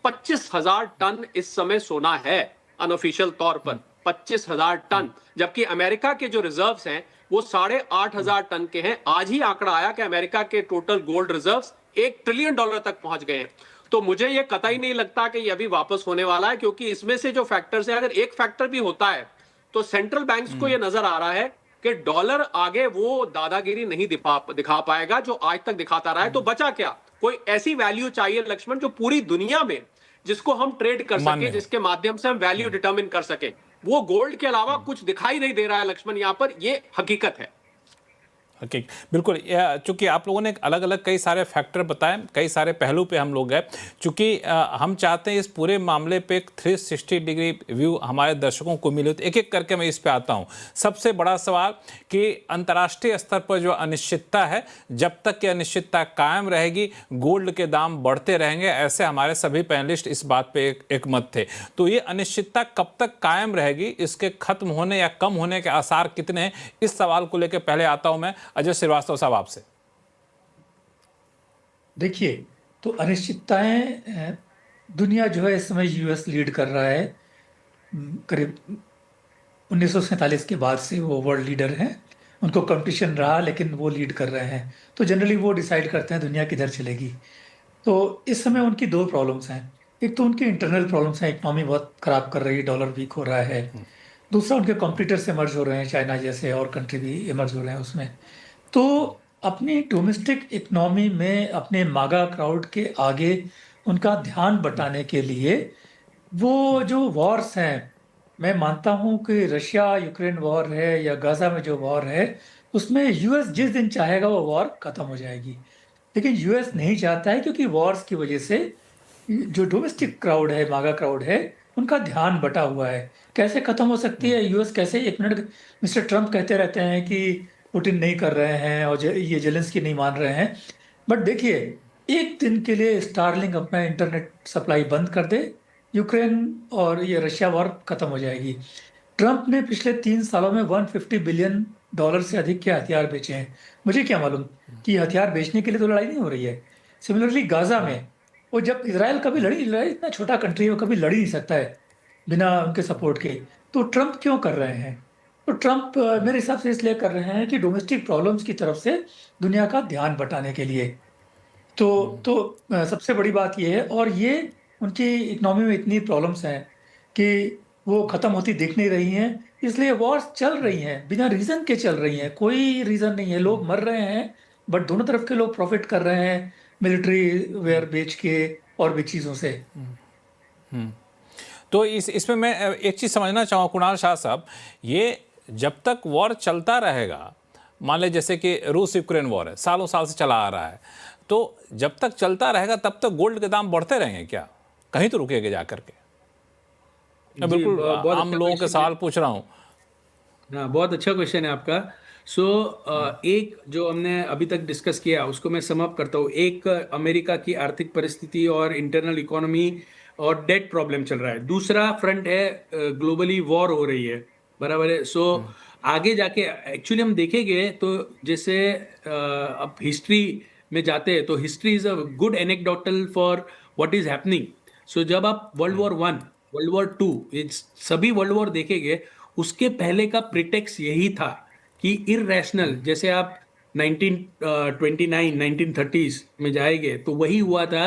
25,000 टन इस समय सोना है अनऑफिशियल तौर पर, 25,000 टन। जबकि अमेरिका के जो रिजर्व्स हैं वो 8,500 टन के हैं। आज ही आंकड़ा आया कि अमेरिका के टोटल गोल्ड रिजर्व्स $1 ट्रिलियन तक पहुंच गए हैं। तो मुझे ये कतई नहीं लगता कि ये अभी वापस होने वाला है, क्योंकि इसमें से जो फैक्टर्स है, अगर एक फैक्टर भी होता है तो सेंट्रल बैंक्स को ये नजर आ रहा है कि डॉलर आगे वो दादागिरी नहीं दिखा पाएगा जो आज तक दिखाता रहा है। तो बचा क्या? कोई ऐसी वैल्यू चाहिए लक्ष्मण जो पूरी दुनिया में जिसको हम ट्रेड कर सके, जिसके माध्यम से हम वैल्यू डिटरमिन कर सके। वो गोल्ड के अलावा कुछ दिखाई नहीं दे रहा है लक्ष्मण, यहां पर ये हकीकत है। हकीकत बिल्कुल। चूंकि आप लोगों ने अलग अलग कई सारे फैक्टर बताए, कई सारे पहलू पे हम लोग गए, चूंकि हम चाहते हैं इस पूरे मामले पे एक 360 डिग्री व्यू हमारे दर्शकों को मिले, तो एक एक करके मैं इस पे आता हूँ। सबसे बड़ा सवाल कि अंतर्राष्ट्रीय स्तर पर जो अनिश्चितता है, जब तक कि अनिश्चितता कायम रहेगी गोल्ड के दाम बढ़ते रहेंगे, ऐसे हमारे सभी पैनलिस्ट इस बात पे एक मत थे। तो ये अनिश्चितता कब तक कायम रहेगी, इसके खत्म होने या कम होने के आसार कितने हैं, इस सवाल को लेकर पहले आता हूं मैं अजय श्रीवास्तव साहब आपसे। देखिए, तो अनिश्चितताएं, दुनिया जो है इस समय यूएस लीड कर रहा है। करीब 1947 के बाद से वो वर्ल्ड लीडर हैं। उनको कंपटीशन रहा लेकिन वो लीड कर रहे हैं। तो जनरली वो डिसाइड करते हैं दुनिया किधर चलेगी। तो इस समय उनकी दो प्रॉब्लम्स हैं। एक तो उनकी इंटरनल प्रॉब्लम्स हैं, इकोनॉमी बहुत खराब कर रही है, डॉलर वीक हो रहा है। दूसरा, उनके कॉम्पिटिटर्स इमर्ज हो रहे हैं, चाइना जैसे और कंट्री भी इमर्ज हो रहे हैं उसमें। तो अपनी डोमेस्टिक इकोनॉमी में अपने मागा क्राउड के आगे उनका ध्यान बटाने के लिए वो जो वॉर्स हैं, मैं मानता हूं कि रशिया यूक्रेन वॉर है या गाजा में जो वॉर है, उसमें यूएस जिस दिन चाहेगा वो वॉर खत्म हो जाएगी। लेकिन यूएस नहीं चाहता है, क्योंकि वॉर्स की वजह से जो डोमेस्टिक क्राउड है, मागा क्राउड है, उनका ध्यान बटा हुआ है। कैसे खत्म हो सकती है यूएस? कैसे? एक मिनट, मिस्टर ट्रम्प कहते रहते हैं कि पुतिन नहीं कर रहे हैं और ये जेलेंस्की नहीं मान रहे हैं। बट देखिए, एक दिन के लिए स्टारलिंक अपना इंटरनेट सप्लाई बंद कर दे, यूक्रेन और ये रशिया वॉर खत्म हो जाएगी। ट्रम्प ने पिछले 3 सालों में $150 बिलियन से अधिक के हथियार बेचे हैं। मुझे क्या मालूम कि हथियार बेचने के लिए तो लड़ाई नहीं हो रही है। सिमिलरली गाजा में, वो जब इसराइल कभी लड़ाई, इतना छोटा कंट्री है, वो कभी लड़ ही नहीं सकता है बिना उनके सपोर्ट के। तो ट्रम्प क्यों कर रहे हैं? तो ट्रम्प मेरे हिसाब से इसलिए कर रहे हैं कि डोमेस्टिक प्रॉब्लम्स की तरफ से दुनिया का ध्यान बटाने के लिए। तो सबसे बड़ी बात ये है। और ये उनकी इकोनॉमी में इतनी प्रॉब्लम्स हैं कि वो ख़त्म होती दिख नहीं रही हैं, इसलिए वॉर्स चल रही हैं, बिना रीज़न के चल रही हैं। कोई रीज़न नहीं है, लोग मर रहे हैं, बट दोनों तरफ के लोग प्रॉफिट कर रहे हैं मिलिट्री वेयर बेच के और भी चीज़ों से। तो इसमें मैं एक चीज़ समझना चाहूँ कुणाल शाह साहब, ये जब तक वॉर चलता रहेगा, मान ले जैसे कि रूस यूक्रेन वॉर है, सालों साल से चला आ रहा है, तो जब तक चलता रहेगा तब तक गोल्ड के दाम बढ़ते रहेंगे क्या? कहीं तो रुकेगा जा करके? मैं बिल्कुल आम लोगों के सवाल पूछ रहा हूँ। हाँ, बहुत अच्छा क्वेश्चन है आपका। एक जो हमने अभी तक डिस्कस किया उसको मैं सम अप करता हूँ। एक, अमेरिका की आर्थिक परिस्थिति और इंटरनल इकोनॉमी और डेट प्रॉब्लम चल रहा है। दूसरा फ्रंट है, ग्लोबली वॉर हो रही है, बराबर है। आगे जाके एक्चुअली हम देखेंगे तो जैसे अब हिस्ट्री में जाते हैं तो history is a good anecdotal for what is happening. जब आप World War I, World War II, सभी वर्ल्ड वॉर देखेंगे, उसके पहले का प्रिटेक्स यही था कि इररेशनल, जैसे आप 1929 1930s में जाएंगे तो वही हुआ था।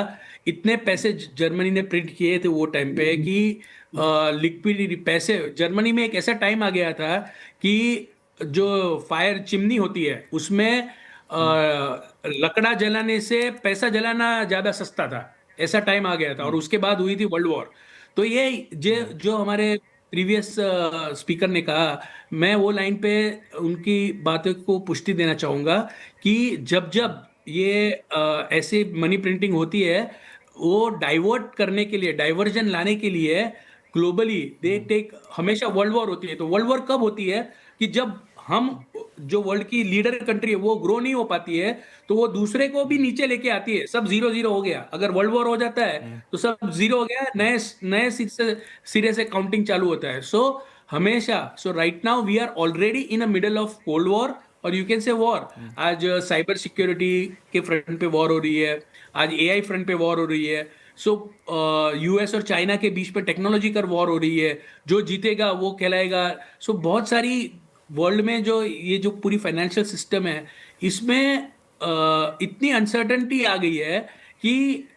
इतने पैसे जर्मनी ने प्रिंट किए थे वो टाइम पे कि लिक्विडिटी पैसे, जर्मनी में एक ऐसा टाइम आ गया था कि जो फायर चिमनी होती है उसमें लकड़ा जलाने से पैसा जलाना ज्यादा सस्ता था, ऐसा टाइम आ गया था। और उसके बाद हुई थी वर्ल्ड वॉर। तो ये जो हमारे प्रीवियस स्पीकर ने कहा, मैं वो लाइन पे उनकी बातों को पुष्टि देना चाहूँगा कि जब जब ये ऐसे मनी प्रिंटिंग होती है, वो डाइवर्ट करने के लिए, डाइवर्जन लाने के लिए ग्लोबली दे टेक, हमेशा वर्ल्ड वॉर होती है। तो वर्ल्ड वॉर कब होती है? कि जब हम, जो वर्ल्ड की लीडर कंट्री है वो ग्रो नहीं हो पाती है, तो वो दूसरे को भी नीचे लेके आती है। सब 0-0 हो गया, अगर वर्ल्ड वॉर हो जाता है तो सब 0 हो गया, नए नए सिरे से काउंटिंग चालू होता है। सो हमेशा, so right now we are already in a middle of cold war, और यू कैन से वॉर। आज साइबर सिक्योरिटी के फ्रंट पे वॉर हो रही है, आज एआई फ्रंट पे वॉर हो रही है। सो यूएस और चाइना के बीच पे टेक्नोलॉजी का वॉर हो रही है, जो जीतेगा वो कहलाएगा। सो बहुत सारी वर्ल्ड में जो ये जो पूरी फाइनेंशियल सिस्टम है, इसमें इतनी अनसर्टेनिटी आ गई है कि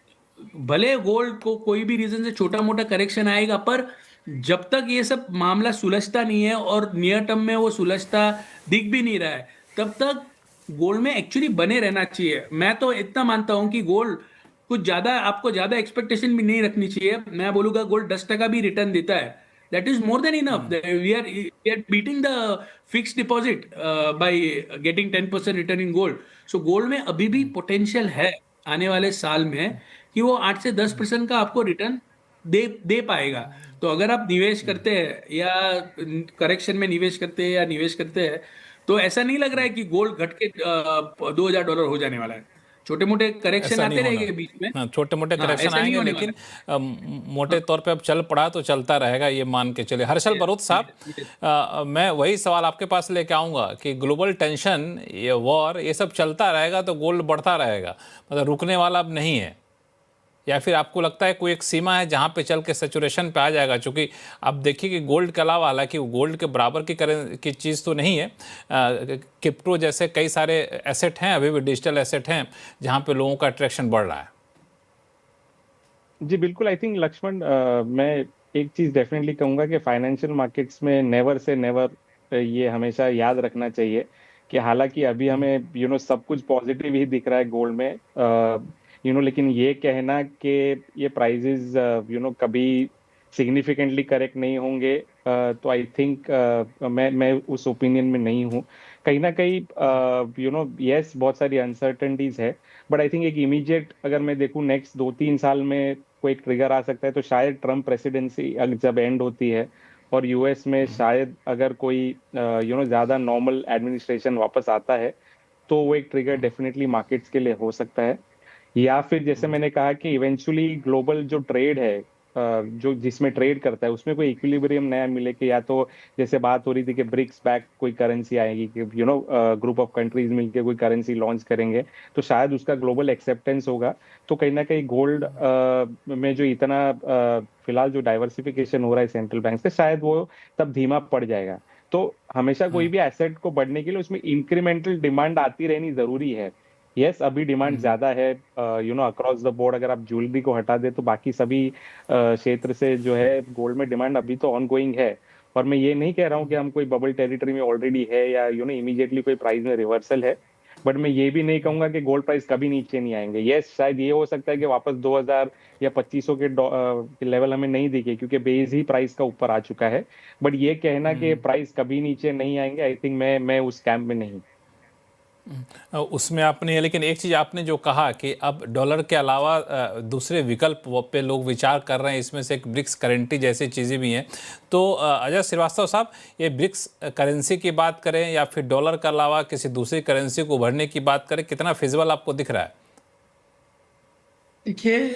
भले गोल्ड को कोई भी रीजन से छोटा मोटा करेक्शन आएगा, पर जब तक ये सब मामला सुलझता नहीं है और नियर टर्म में वो सुलझता दिख भी नहीं रहा है, तब तक गोल्ड में एक्चुअली बने रहना चाहिए। मैं तो इतना मानता हूं कि गोल्ड कुछ ज्यादा, आपको ज्यादा एक्सपेक्टेशन भी नहीं रखनी चाहिए। मैं बोलूंगा गोल्ड 10% भी रिटर्न देता है, that is more than enough. We are beating the fixed deposit by getting 10% return in gold. So gold में अभी भी पोटेंशियल है आने वाले साल में कि वो 8 से 10% का आपको रिटर्न दे पाएगा। तो अगर आप निवेश करते हैं या करेक्शन में निवेश करते हैं या निवेश करते हैं, तो ऐसा नहीं लग रहा है कि गोल्ड घट के $2000 हो जाने वाला है। छोटे मोटे करेक्शन ऐसा नहीं आते होना। रहेंगे बीच में। हाँ, छोटे मोटे हाँ, करेक्शन ऐसा नहीं आएंगे, होने लेकिन वाला मोटे तौर पे अब चल पड़ा तो चलता रहेगा, ये मान के चले। हर्षल बरूद साहब, मैं वही सवाल आपके पास लेके आऊंगा कि ग्लोबल टेंशन, ये वॉर, ये सब चलता रहेगा तो गोल्ड बढ़ता रहेगा, मतलब रुकने वाला अब नहीं है, या फिर आपको लगता है कोई एक सीमा है जहां पे चल के सैचुरेशन पे आ जाएगा? क्योंकि अब देखिए कि गोल्ड के अलावा, हालांकि गोल्ड के बराबर की चीज़ तो नहीं है, क्रिप्टो जैसे कई सारे एसेट हैं, अभी भी डिजिटल एसेट हैं जहां पे लोगों का अट्रैक्शन बढ़ रहा है। जी बिल्कुल, आई थिंक लक्ष्मण, मैं एक चीज डेफिनेटली कहूंगा कि फाइनेंशियल मार्केट्स में नेवर से नेवर ये हमेशा याद रखना चाहिए कि हालांकि अभी हमें सब कुछ पॉजिटिव ही दिख रहा है गोल्ड में, लेकिन ये कहना कि ये प्राइजेस कभी सिग्निफिकेंटली करेक्ट नहीं होंगे, तो आई थिंक मैं उस ओपिनियन में नहीं हूँ। कहीं ना कहीं यस, बहुत सारी अनसर्टेनिटीज है, बट आई थिंक एक इमीडिएट, अगर मैं देखूँ नेक्स्ट 2-3 साल में कोई एक ट्रिगर आ सकता है, तो शायद ट्रम्प प्रेसिडेंसी जब एंड होती है और यूएस में शायद अगर कोई ज्यादा नॉर्मल एडमिनिस्ट्रेशन वापस आता है, तो वो एक ट्रिगर डेफिनेटली मार्केट्स के लिए हो सकता है। या फिर जैसे मैंने कहा कि इवेंचुअली ग्लोबल जो ट्रेड है, जो जिसमें ट्रेड करता है, उसमें कोई इक्विलिब्रियम नया मिले, कि या तो जैसे बात हो रही थी कि ब्रिक्स बैक कोई करेंसी आएगी, कि ग्रुप ऑफ कंट्रीज मिलके कोई करेंसी लॉन्च करेंगे, तो शायद उसका ग्लोबल एक्सेप्टेंस होगा। तो कहीं ना कहीं गोल्ड में जो इतना फिलहाल जो डाइवर्सिफिकेशन हो रहा है सेंट्रल बैंक से, शायद वो तब धीमा पड़ जाएगा। तो हमेशा कोई भी एसेट को बढ़ने के लिए उसमें इंक्रीमेंटल डिमांड आती रहनी जरूरी है। यस, अभी डिमांड ज्यादा है अक्रॉस द बोर्ड, अगर आप ज्वेलरी को हटा दे तो बाकी सभी क्षेत्र से जो है गोल्ड में डिमांड अभी तो ऑनगोइंग है। और मैं ये नहीं कह रहा हूँ कि हम कोई बबल टेरिटरी में ऑलरेडी है या इमीडिएटली कोई प्राइस में रिवर्सल है, बट मैं ये भी नहीं कहूंगा कि गोल्ड प्राइस कभी नीचे नहीं आएंगे। यस, शायद ये हो सकता है कि वापस 2000 या 2500 के लेवल हमें नहीं दिखे, क्योंकि बेस ही प्राइस का ऊपर आ चुका है। बट ये कहना कि प्राइस कभी नीचे नहीं आएंगे, आई थिंक मैं उस कैंप में नहीं। उसमें आपने, लेकिन एक चीज़ आपने जो कहा कि अब डॉलर के अलावा दूसरे विकल्प पे लोग विचार कर रहे हैं, इसमें से एक ब्रिक्स करेंसी जैसी चीज़ें भी हैं। तो अजय श्रीवास्तव साहब, ये ब्रिक्स करेंसी की बात करें या फिर डॉलर के अलावा किसी दूसरी करेंसी को उभरने की बात करें, कितना फिजिबल आपको दिख रहा है? देखिए,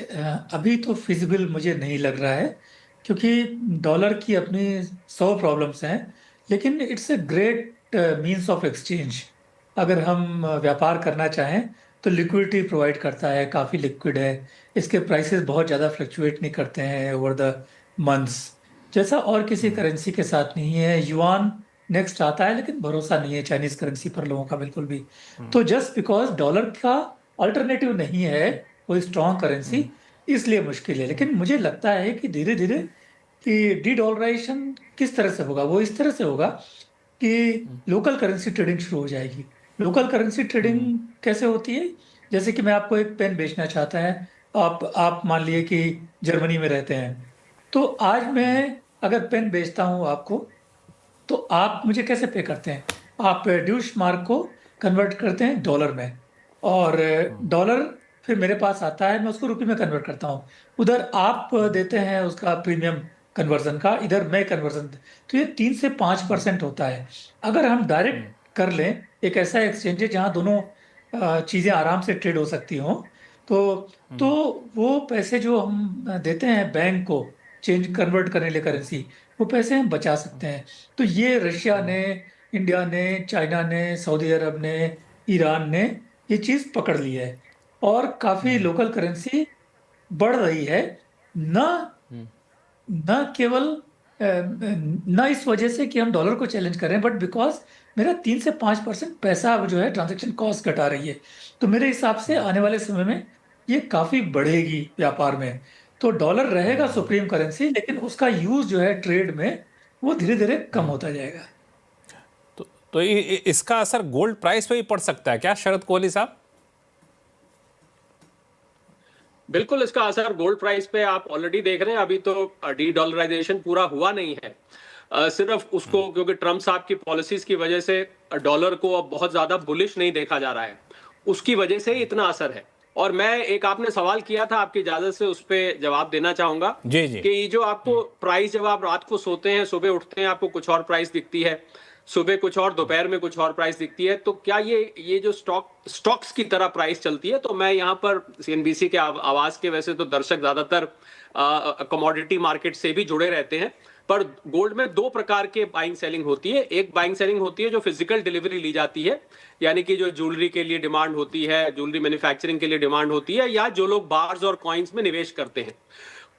अभी तो फिजिबल मुझे नहीं लग रहा है, क्योंकि डॉलर की अपनी 100 प्रॉब्लम्स हैं, लेकिन it's a great means of exchange. अगर हम व्यापार करना चाहें तो लिक्विडिटी प्रोवाइड करता है, काफ़ी लिक्विड है, इसके प्राइसेस बहुत ज़्यादा फ्लक्चुएट नहीं करते हैं ओवर द मंथ्स, जैसा और किसी करेंसी के साथ नहीं है। युआन नेक्स्ट आता है, लेकिन भरोसा नहीं है चाइनीज करेंसी पर लोगों का बिल्कुल भी। तो जस्ट बिकॉज डॉलर का अल्टरनेटिव नहीं है कोई स्ट्रॉन्ग करेंसी, इसलिए मुश्किल है। लेकिन मुझे लगता है कि धीरे धीरे कि डी डॉलराइजेशन किस तरह से होगा, वो इस तरह से होगा कि लोकल करेंसी ट्रेडिंग शुरू हो जाएगी। लोकल करेंसी ट्रेडिंग कैसे होती है? जैसे कि मैं आपको एक पेन बेचना चाहता है, आप मान लिए कि जर्मनी में रहते हैं, तो आज मैं अगर पेन बेचता हूँ आपको, तो आप मुझे कैसे पे करते हैं? आप ड्यूश मार्क को कन्वर्ट करते हैं डॉलर में, और डॉलर फिर मेरे पास आता है, मैं उसको रुपये में कन्वर्ट करता हूँ। उधर आप देते हैं उसका प्रीमियम कन्वर्जन का, इधर मैं कन्वर्जन, तो ये 3 से 5% होता है। अगर हम डायरेक्ट कर लें, एक ऐसा एक्सचेंज है जहाँ दोनों चीज़ें आराम से ट्रेड हो सकती हों, तो वो पैसे जो हम देते हैं बैंक को चेंज कन्वर्ट करने लिए करेंसी, वो पैसे हम बचा सकते हैं। तो ये रशिया ने, इंडिया ने, चाइना ने, सऊदी अरब ने, ईरान ने ये चीज़ पकड़ ली है, और काफ़ी लोकल करेंसी बढ़ रही है। न न केवल न इस वजह से कि हम डॉलर को चैलेंज कर रहे हैं, बट बिकॉज मेरा 3 से 5% पैसा जो है ट्रांजैक्शन कॉस्ट घटा रही है। तो मेरे हिसाब से आने वाले समय में ये काफ़ी बढ़ेगी व्यापार में। तो डॉलर रहेगा सुप्रीम करेंसी, लेकिन उसका यूज़ जो है ट्रेड में वो धीरे धीरे कम होता जाएगा। तो इसका असर गोल्ड प्राइस पे भी पड़ सकता है क्या, शरद कोहली साहब? बिल्कुल, इसका असर गोल्ड प्राइस पे आप ऑलरेडी देख रहे हैं। अभी तो डी डॉलराइजेशन पूरा हुआ नहीं है, सिर्फ उसको क्योंकि ट्रम्प साहब की पॉलिसीज की वजह से डॉलर को अब बहुत ज्यादा बुलिश नहीं देखा जा रहा है, उसकी वजह से इतना असर है। और मैं एक, आपने सवाल किया था, आपकी इजाजत से उस पर जवाब देना चाहूंगा जी जी। कि जो आपको प्राइस, जब आप रात को सोते हैं, सुबह उठते हैं, आपको कुछ और प्राइस दिखती है, सुबह कुछ और, दोपहर में कुछ और प्राइस दिखती है, तो क्या ये जो स्टॉक्स की तरह प्राइस चलती है? तो मैं यहाँ पर सीएनबीसी के आवाज के, वैसे तो दर्शक ज्यादातर कमोडिटी मार्केट से भी जुड़े रहते हैं, पर गोल्ड में दो प्रकार के बाइंग सेलिंग होती है। एक बाइंग सेलिंग होती है जो फिजिकल डिलीवरी ली जाती है, यानी कि जो ज्वेलरी के लिए डिमांड होती है, ज्वेलरी मैन्युफैक्चरिंग के लिए डिमांड होती है, या जो लोग बार्स और कॉइन्स में निवेश करते हैं।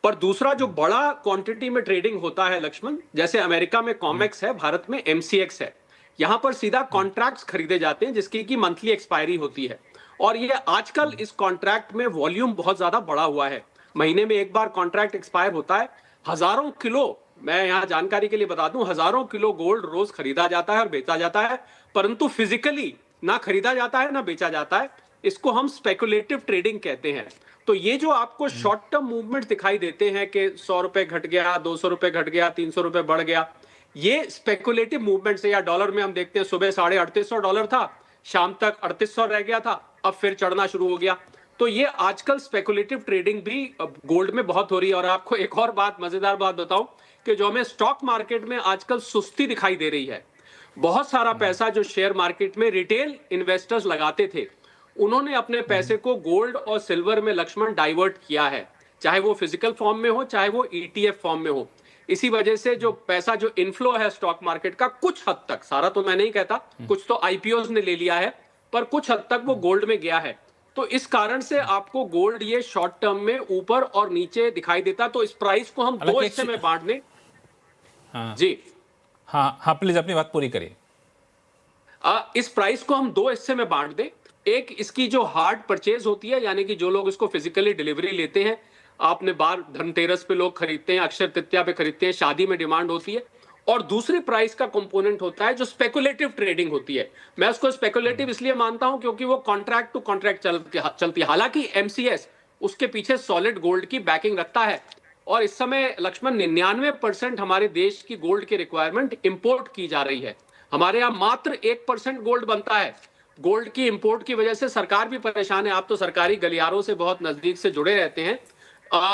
पर दूसरा जो बड़ा क्वांटिटी में ट्रेडिंग होता है लक्ष्मण, जैसे अमेरिका में कॉमेक्स है, भारत में एमसीएक्स है, यहां पर सीधा कॉन्ट्रैक्ट्स खरीदे जाते हैं जिसकी की मंथली एक्सपायरी होती है। और ये आजकल इस कॉन्ट्रैक्ट में वॉल्यूम बहुत ज्यादा बढ़ा हुआ है, महीने में एक बार कॉन्ट्रैक्ट एक्सपायर होता है। हजारों किलो, मैं यहां जानकारी के लिए बता दूं, हजारों किलो गोल्ड रोज खरीदा जाता है और बेचा जाता है, परंतु फिजिकली ना खरीदा जाता है ना बेचा जाता है। इसको हम स्पेकुलेटिव ट्रेडिंग कहते हैं। तो ये जो आपको शॉर्ट टर्म मूवमेंट दिखाई देते हैं कि 100 रुपए घट गया, 200 रुपए घट गया, 300 रुपए बढ़ गया, ये स्पेकुलेटिव मूवमेंट से, या डॉलर में हम देखते हैं सुबह $3800 था, शाम तक 3800 रह गया था, अब फिर चढ़ना शुरू हो गया। तो ये आजकल स्पेकुलेटिव ट्रेडिंग भी गोल्ड में बहुत हो रही है। और आपको एक और बात, मजेदार बात बताऊं कि जो हमें स्टॉक मार्केट में आजकल सुस्ती दिखाई दे रही है, बहुत सारा पैसा जो शेयर मार्केट में रिटेल इन्वेस्टर्स लगाते थे, उन्होंने अपने पैसे को गोल्ड और सिल्वर में लक्ष्मण डाइवर्ट किया है, चाहे वो फिजिकल फॉर्म में हो, चाहे वो ईटीएफ फॉर्म में हो। इसी वजह से जो पैसा, जो इनफ्लो है स्टॉक मार्केट का, कुछ हद तक, सारा तो मैं नहीं कहता, कुछ तो आईपीओज ने ले लिया है, पर कुछ हद तक वो गोल्ड में गया है। तो इस कारण से आपको गोल्ड ये शॉर्ट टर्म में ऊपर और नीचे दिखाई देता। तो इस प्राइस को हम दो हिस्से में बांट दें। हाँ जी हाँ, प्लीज अपनी बात पूरी करिए। इस प्राइस को हम दो हिस्से में बांट दें। एक, इसकी जो हार्ड परचेज होती है, यानी कि जो लोग इसको फिजिकली डिलीवरी लेते हैं, आपने बार धनतेरस पे लोग खरीदते हैं, अक्षय तृतीया पे खरीदते हैं, शादी में डिमांड होती है। और दूसरी प्राइस का कंपोनेंट होता है जो स्पेकुलेटिव ट्रेडिंग होती है। मैं उसको स्पेकुलेटिव इसलिए मानता हूं क्योंकि वो कॉन्ट्रैक्ट टू कॉन्ट्रैक्ट चलती है। हालांकि एमसीएस उसके पीछे सॉलिड गोल्ड की बैकिंग रखता है। और इस समय लक्ष्मण 99% हमारे देश की गोल्ड की रिक्वायरमेंट इंपोर्ट की जा रही है। हमारे यहाँ मात्र 1% गोल्ड बनता है। गोल्ड की इंपोर्ट की वजह से सरकार भी परेशान है। आप तो सरकारी गलियारों से बहुत नजदीक से जुड़े रहते हैं।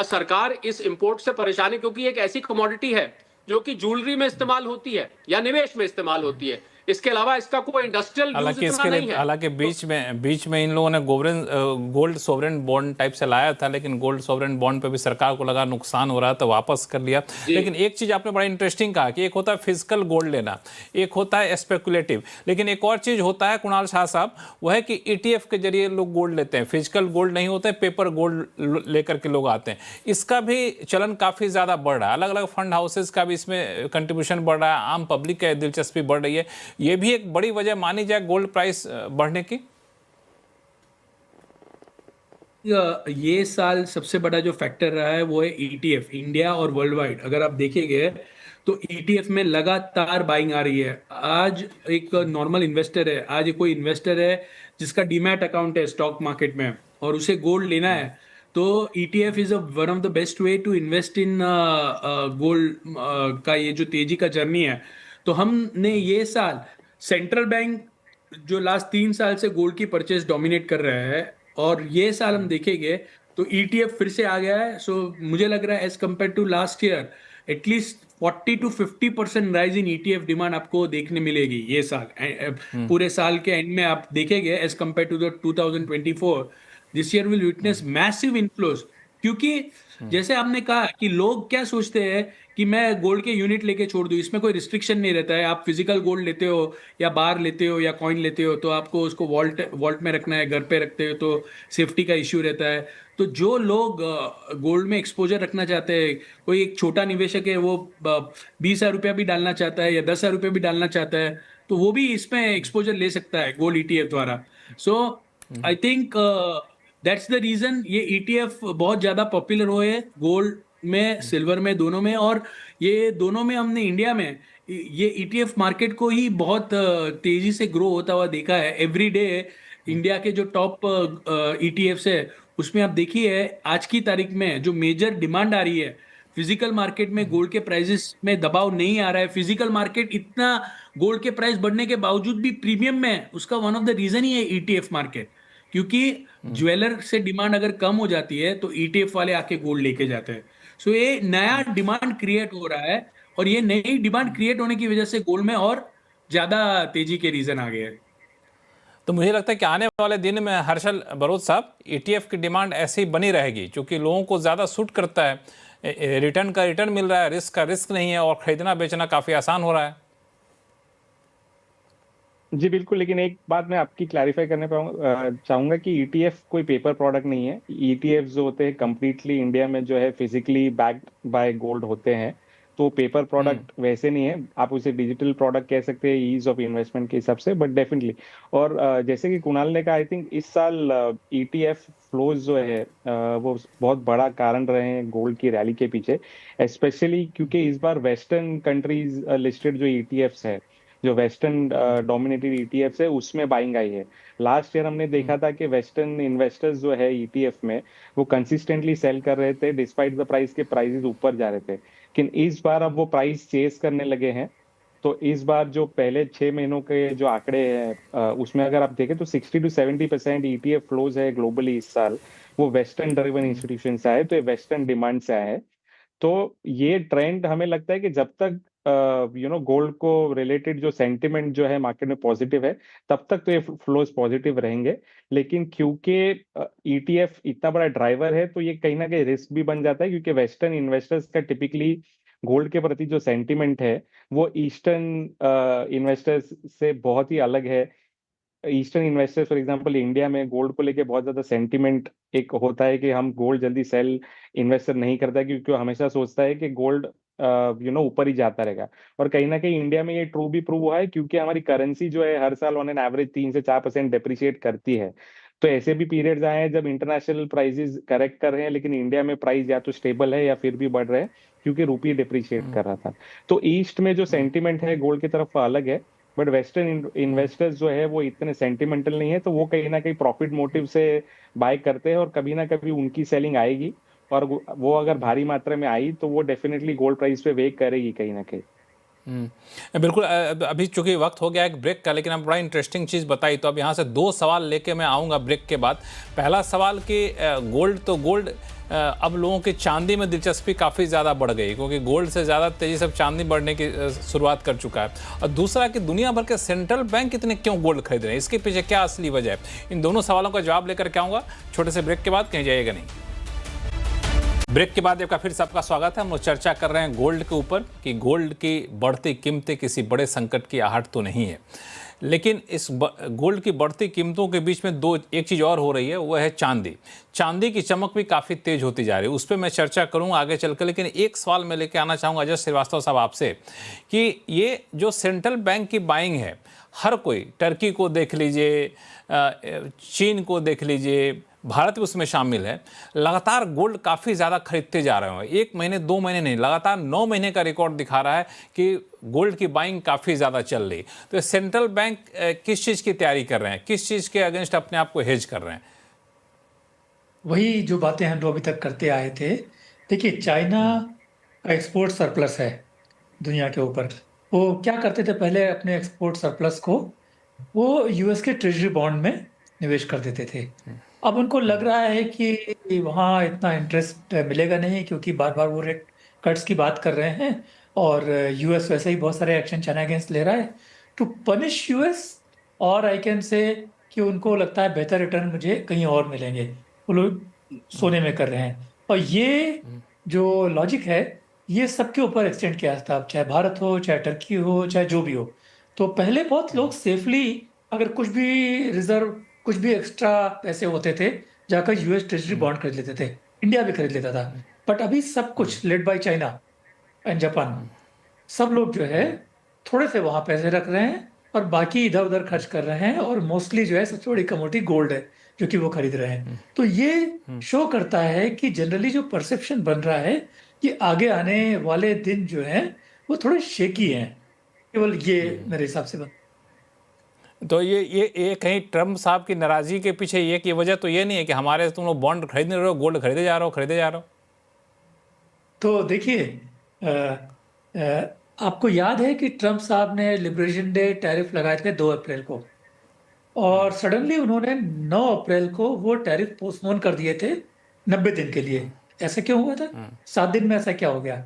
सरकार इस इंपोर्ट से परेशान है क्योंकि एक ऐसी कमोडिटी है जो कि ज्वेलरी में इस्तेमाल होती है या निवेश में इस्तेमाल होती है। इसके अलावा इसका कोई इंडस्ट्रियल यूज इतना नहीं है। हालांकि बीच में इन लोगों ने गोल्ड सोवरेन बॉन्ड टाइप से लाया था, लेकिन गोल्ड सोवरेन बॉन्ड पे भी सरकार को लगा नुकसान हो रहा है तो वापस कर लिया। लेकिन एक चीज आपने बड़ा इंटरेस्टिंग कहा कि एक होता है फिजिकल गोल्ड लेना, एक होता है स्पेकुलेटिव, लेकिन एक और चीज होता है कुणाल शाह साहब, वो है कि ईटीएफ के जरिए लोग गोल्ड लेते हैं। फिजिकल गोल्ड नहीं होता है, पेपर गोल्ड लेकर के लोग आते हैं। इसका भी चलन काफी ज्यादा बढ़ रहा है। अलग अलग फंड हाउसेस का भी इसमें कंट्रीब्यूशन बढ़ रहा है, आम पब्लिक की दिलचस्पी बढ़ रही है। ये भी एक बड़ी वजह मानी जाए गोल्ड प्राइस बढ़ने की। ये साल सबसे बड़ा जो फैक्टर रहा है वो है ईटीएफ, इंडिया और वर्ल्ड वाइड। अगर आप देखेंगे तो ईटीएफ में लगातार बाइंग आ रही है। आज एक नॉर्मल इन्वेस्टर है, आज कोई इन्वेस्टर है जिसका डीमैट अकाउंट है स्टॉक मार्केट में और उसे गोल्ड लेना है, तो ETF is one of the best way to invest in gold का ये जो तेजी का जर्नी है। तो हमने ये साल सेंट्रल बैंक जो लास्ट 3 साल से गोल्ड की परचेज डोमिनेट कर रहा है, और ये साल हम देखेंगे तो ETF फिर से आ गया है। सो मुझे लग रहा है as compare to last year at least 40 to 50% rise in ETF demand आपको देखने मिलेगी ये साल। पूरे साल के एंड में आप देखेंगे as compare to the 2024 this year will witness massive inflows. क्योंकि जैसे आपने कहा कि लोग क्या सोचते हैं कि मैं गोल्ड के यूनिट लेके छोड़ दूं, इसमें कोई रिस्ट्रिक्शन नहीं रहता है। आप फिजिकल गोल्ड लेते हो या बार लेते हो या कॉइन लेते हो तो आपको उसको वॉल्ट में रखना है, घर पे रखते हो तो सेफ्टी का इश्यू रहता है। तो जो लोग गोल्ड में एक्सपोजर रखना चाहते हैं, कोई एक छोटा निवेशक है वो 20,000 रुपया भी डालना चाहता है या 10,000 रुपया भी डालना चाहता है, तो वो भी इसमें एक्सपोजर ले सकता है गोल्ड ETF द्वारा। So I think that's the reason ये ETF बहुत ज्यादा पॉपुलर हुए गोल्ड में, सिल्वर में, दोनों में। और ये दोनों में हमने इंडिया में ये ETF मार्केट को ही बहुत तेजी से ग्रो होता हुआ देखा है। एवरी डे इंडिया के जो टॉप ETFs है उसमें आप देखिए आज की तारीख में जो मेजर डिमांड आ रही है, फिजिकल मार्केट में गोल्ड के प्राइसेस में दबाव नहीं आ रहा है। फिजिकल मार्केट इतना गोल्ड के प्राइस बढ़ने के बावजूद भी प्रीमियम में है, उसका वन ऑफ द रीजन ही है ETF मार्केट। क्योंकि ज्वेलर से डिमांड अगर कम हो जाती है तो ETF वाले आके गोल्ड लेके जाते हैं। सो ये नया डिमांड क्रिएट हो रहा है और ये नई डिमांड क्रिएट होने की वजह से गोल्ड में और ज्यादा तेजी के रीजन आ गए हैं। तो मुझे लगता है कि आने वाले दिन में हर्षल बरोच साहब ETF की डिमांड ऐसे ही बनी रहेगी, क्योंकि लोगों को ज़्यादा सूट करता है, रिटर्न का रिटर्न मिल रहा है, रिस्क का रिस्क नहीं है और खरीदना बेचना काफ़ी आसान हो रहा है। जी बिल्कुल, लेकिन एक बात मैं आपकी क्लैरिफाई करने चाहूंगा कि ETF कोई पेपर प्रोडक्ट नहीं है। ETF जो होते हैं कंप्लीटली इंडिया में जो है फिजिकली बैक्ड बाय गोल्ड होते हैं, तो पेपर प्रोडक्ट वैसे नहीं है। आप उसे डिजिटल प्रोडक्ट कह सकते हैं ईज ऑफ इन्वेस्टमेंट के हिसाब से, बट डेफिनेटली। और जैसे कि कुणाल ने कहा, आई थिंक इस साल ETF फ्लोज जो है वो बहुत बड़ा कारण रहे हैं गोल्ड की रैली के पीछे, स्पेशली क्योंकि इस बार वेस्टर्न कंट्रीज लिस्टेड जो ETFs है, जो वेस्टर्न डोमिनेटेड ETFs है, उसमें बाइंग आई है। लास्ट ईयर हमने देखा था कि वेस्टर्न इन्वेस्टर्स जो है ETF में वो कंसिस्टेंटली सेल कर रहे थे डिस्पाइट द प्राइस के प्राइसेस ऊपर जा रहे थे। लेकिन इस बार अब वो प्राइस चेस करने लगे हैं। तो इस बार जो पहले 6 महीनों के जो आंकड़े हैं उसमें अगर आप देखें तो 60 to 70% ETF फ्लोज है ग्लोबली इस साल, वो वेस्टर्न ड्रिवन इंस्टीट्यूशन से आए, तो ये वेस्टर्न डिमांड से आए हैं। तो ये ट्रेंड हमें लगता है कि जब तक गोल्ड को रिलेटेड जो सेंटिमेंट जो है मार्केट में पॉजिटिव है, तब तक तो ये फ्लोज पॉजिटिव रहेंगे। लेकिन क्योंकि ETF इतना बड़ा ड्राइवर है, तो ये कहीं ना कहीं रिस्क भी बन जाता है, क्योंकि वेस्टर्न इन्वेस्टर्स का टिपिकली गोल्ड के प्रति जो सेंटिमेंट है वो ईस्टर्न इन्वेस्टर्स से बहुत ही अलग है। Eastern investors for example India में गोल्ड को लेके बहुत ज्यादा सेंटिमेंट एक होता है कि हम गोल्ड जल्दी सेल इन्वेस्टर नहीं करता, क्योंकि वो हमेशा सोचता है कि गोल्ड ऊपर ही जाता रहेगा। और कहीं ना कहीं इंडिया में ये ट्रू भी प्रूव हुआ है, क्योंकि हमारी करेंसी जो है हर साल ऑन एन एवरेज 3 से 4% डेप्रिशिएट करती है। तो ऐसे भी पीरियड्स आए हैं जब इंटरनेशनल प्राइसेस करेक्ट कर रहे हैं, लेकिन इंडिया में प्राइस या तो स्टेबल है या फिर भी बढ़ रहे हैं, क्योंकि रुपी डिप्रिशिएट कर रहा था। तो ईस्ट में जो सेंटिमेंट है गोल्ड की तरफ अलग है, बट वेस्टर्न इन्वेस्टर्स जो है वो इतने सेंटिमेंटल नहीं है, तो वो कहीं ना कहीं प्रॉफिट मोटिव से बाय करते हैं और कभी ना कभी उनकी सेलिंग आएगी। और वो अगर भारी मात्रा में आई तो वो डेफिनेटली गोल्ड प्राइस पे वेट करेगी कहीं ना कहीं। बिल्कुल। अभी चूंकि वक्त हो गया एक ब्रेक का, लेकिन आप बड़ा इंटरेस्टिंग चीज़ बताई, तो अब यहाँ से 2 सवाल लेके मैं आऊँगा ब्रेक के बाद। पहला सवाल कि गोल्ड अब लोगों की चांदी में दिलचस्पी काफ़ी ज़्यादा बढ़ गई, क्योंकि गोल्ड से ज़्यादा तेज़ी से चांदी बढ़ने की शुरुआत कर चुका है। और दूसरा कि दुनिया भर के सेंट्रल बैंक इतने क्यों गोल्ड खरीद रहे हैं, इसके पीछे क्या असली वजह है? इन दोनों सवालों का जवाब लेकर के आऊँगा छोटे से ब्रेक के बाद, कहीं जाइएगा नहीं। ब्रेक के बाद आपका फिर सबका स्वागत है। हम लोग चर्चा कर रहे हैं गोल्ड के ऊपर कि गोल्ड की बढ़ती कीमतें किसी बड़े संकट की आहट तो नहीं है, लेकिन इस गोल्ड की बढ़ती कीमतों के बीच में एक चीज़ और हो रही है, वह है चांदी की चमक भी काफ़ी तेज होती जा रही है। उस पर मैं चर्चा करूँगा आगे चलकर, लेकिन एक सवाल मैं लेके आना चाहूँगा अजय श्रीवास्तव साहब आपसे कि ये जो सेंट्रल बैंक की बाइंग है, हर कोई, टर्की को देख लीजिए, चीन को देख लीजिए, भारत भी उसमें शामिल है, लगातार गोल्ड काफ़ी ज़्यादा खरीदते जा रहे हैं। 1 महीने 2 महीने नहीं, लगातार 9 महीने का रिकॉर्ड दिखा रहा है कि गोल्ड की बाइंग काफ़ी ज़्यादा चल रही। तो सेंट्रल बैंक किस चीज़ की तैयारी कर रहे हैं, किस चीज़ के अगेंस्ट अपने आप को हेज कर रहे हैं? वही जो बातें हम लोग अभी तक करते आए थे। देखिए, चाइना का एक्सपोर्ट सरप्लस है दुनिया के ऊपर। वो क्या करते थे पहले, अपने एक्सपोर्ट सरप्लस को वो US के ट्रेजरी बॉन्ड में निवेश कर देते थे। अब उनको लग रहा है कि वहाँ इतना इंटरेस्ट मिलेगा नहीं, क्योंकि बार बार वो रेट कट्स की बात कर रहे हैं, और यूएस वैसे ही बहुत सारे एक्शन चाइना अगेंस्ट ले रहा है टू पनिश यूएस। और आई कैन से कि उनको लगता है बेहतर रिटर्न मुझे कहीं और मिलेंगे, वो लोग सोने में कर रहे हैं। और ये जो लॉजिक है, ये सबके ऊपर एक्सटेंड किया था, चाहे भारत हो, चाहे टर्की हो, चाहे जो भी हो। तो पहले बहुत लोग सेफली, अगर कुछ भी रिजर्व, कुछ भी एक्स्ट्रा पैसे होते थे, जाकर यूएस ट्रेजरी बॉन्ड खरीद लेते थे, इंडिया भी खरीद लेता था। बट अभी सब कुछ led by China and Japan, सब लोग जो है थोड़े से वहां पैसे रख रहे हैं और बाकी इधर उधर खर्च कर रहे हैं, और मोस्टली जो है सबसे बड़ी कमोडिटी गोल्ड है जो कि वो खरीद रहे हैं। तो ये शो करता है कि जनरली जो परसेप्शन बन रहा है कि आगे आने वाले दिन जो है वो थोड़े शेकी हैं, केवल ये मेरे हिसाब से तो ये कहीं ट्रम्प साहब की नाराजगी के पीछे ये की वजह तो ये नहीं है कि हमारे तुम लोग बॉन्ड खरीद नहीं रहे हो, गोल्ड खरीदे जा रहे हो? तो देखिए, आपको याद है कि ट्रम्प साहब ने लिबरेशन डे टैरिफ लगाए थे 2 अप्रैल को, और सडनली उन्होंने 9 अप्रैल को वो टैरिफ पोस्टपोन कर दिए थे 90 दिन के लिए। ऐसा क्यों हुआ था? 7 दिन में ऐसा क्या हो गया?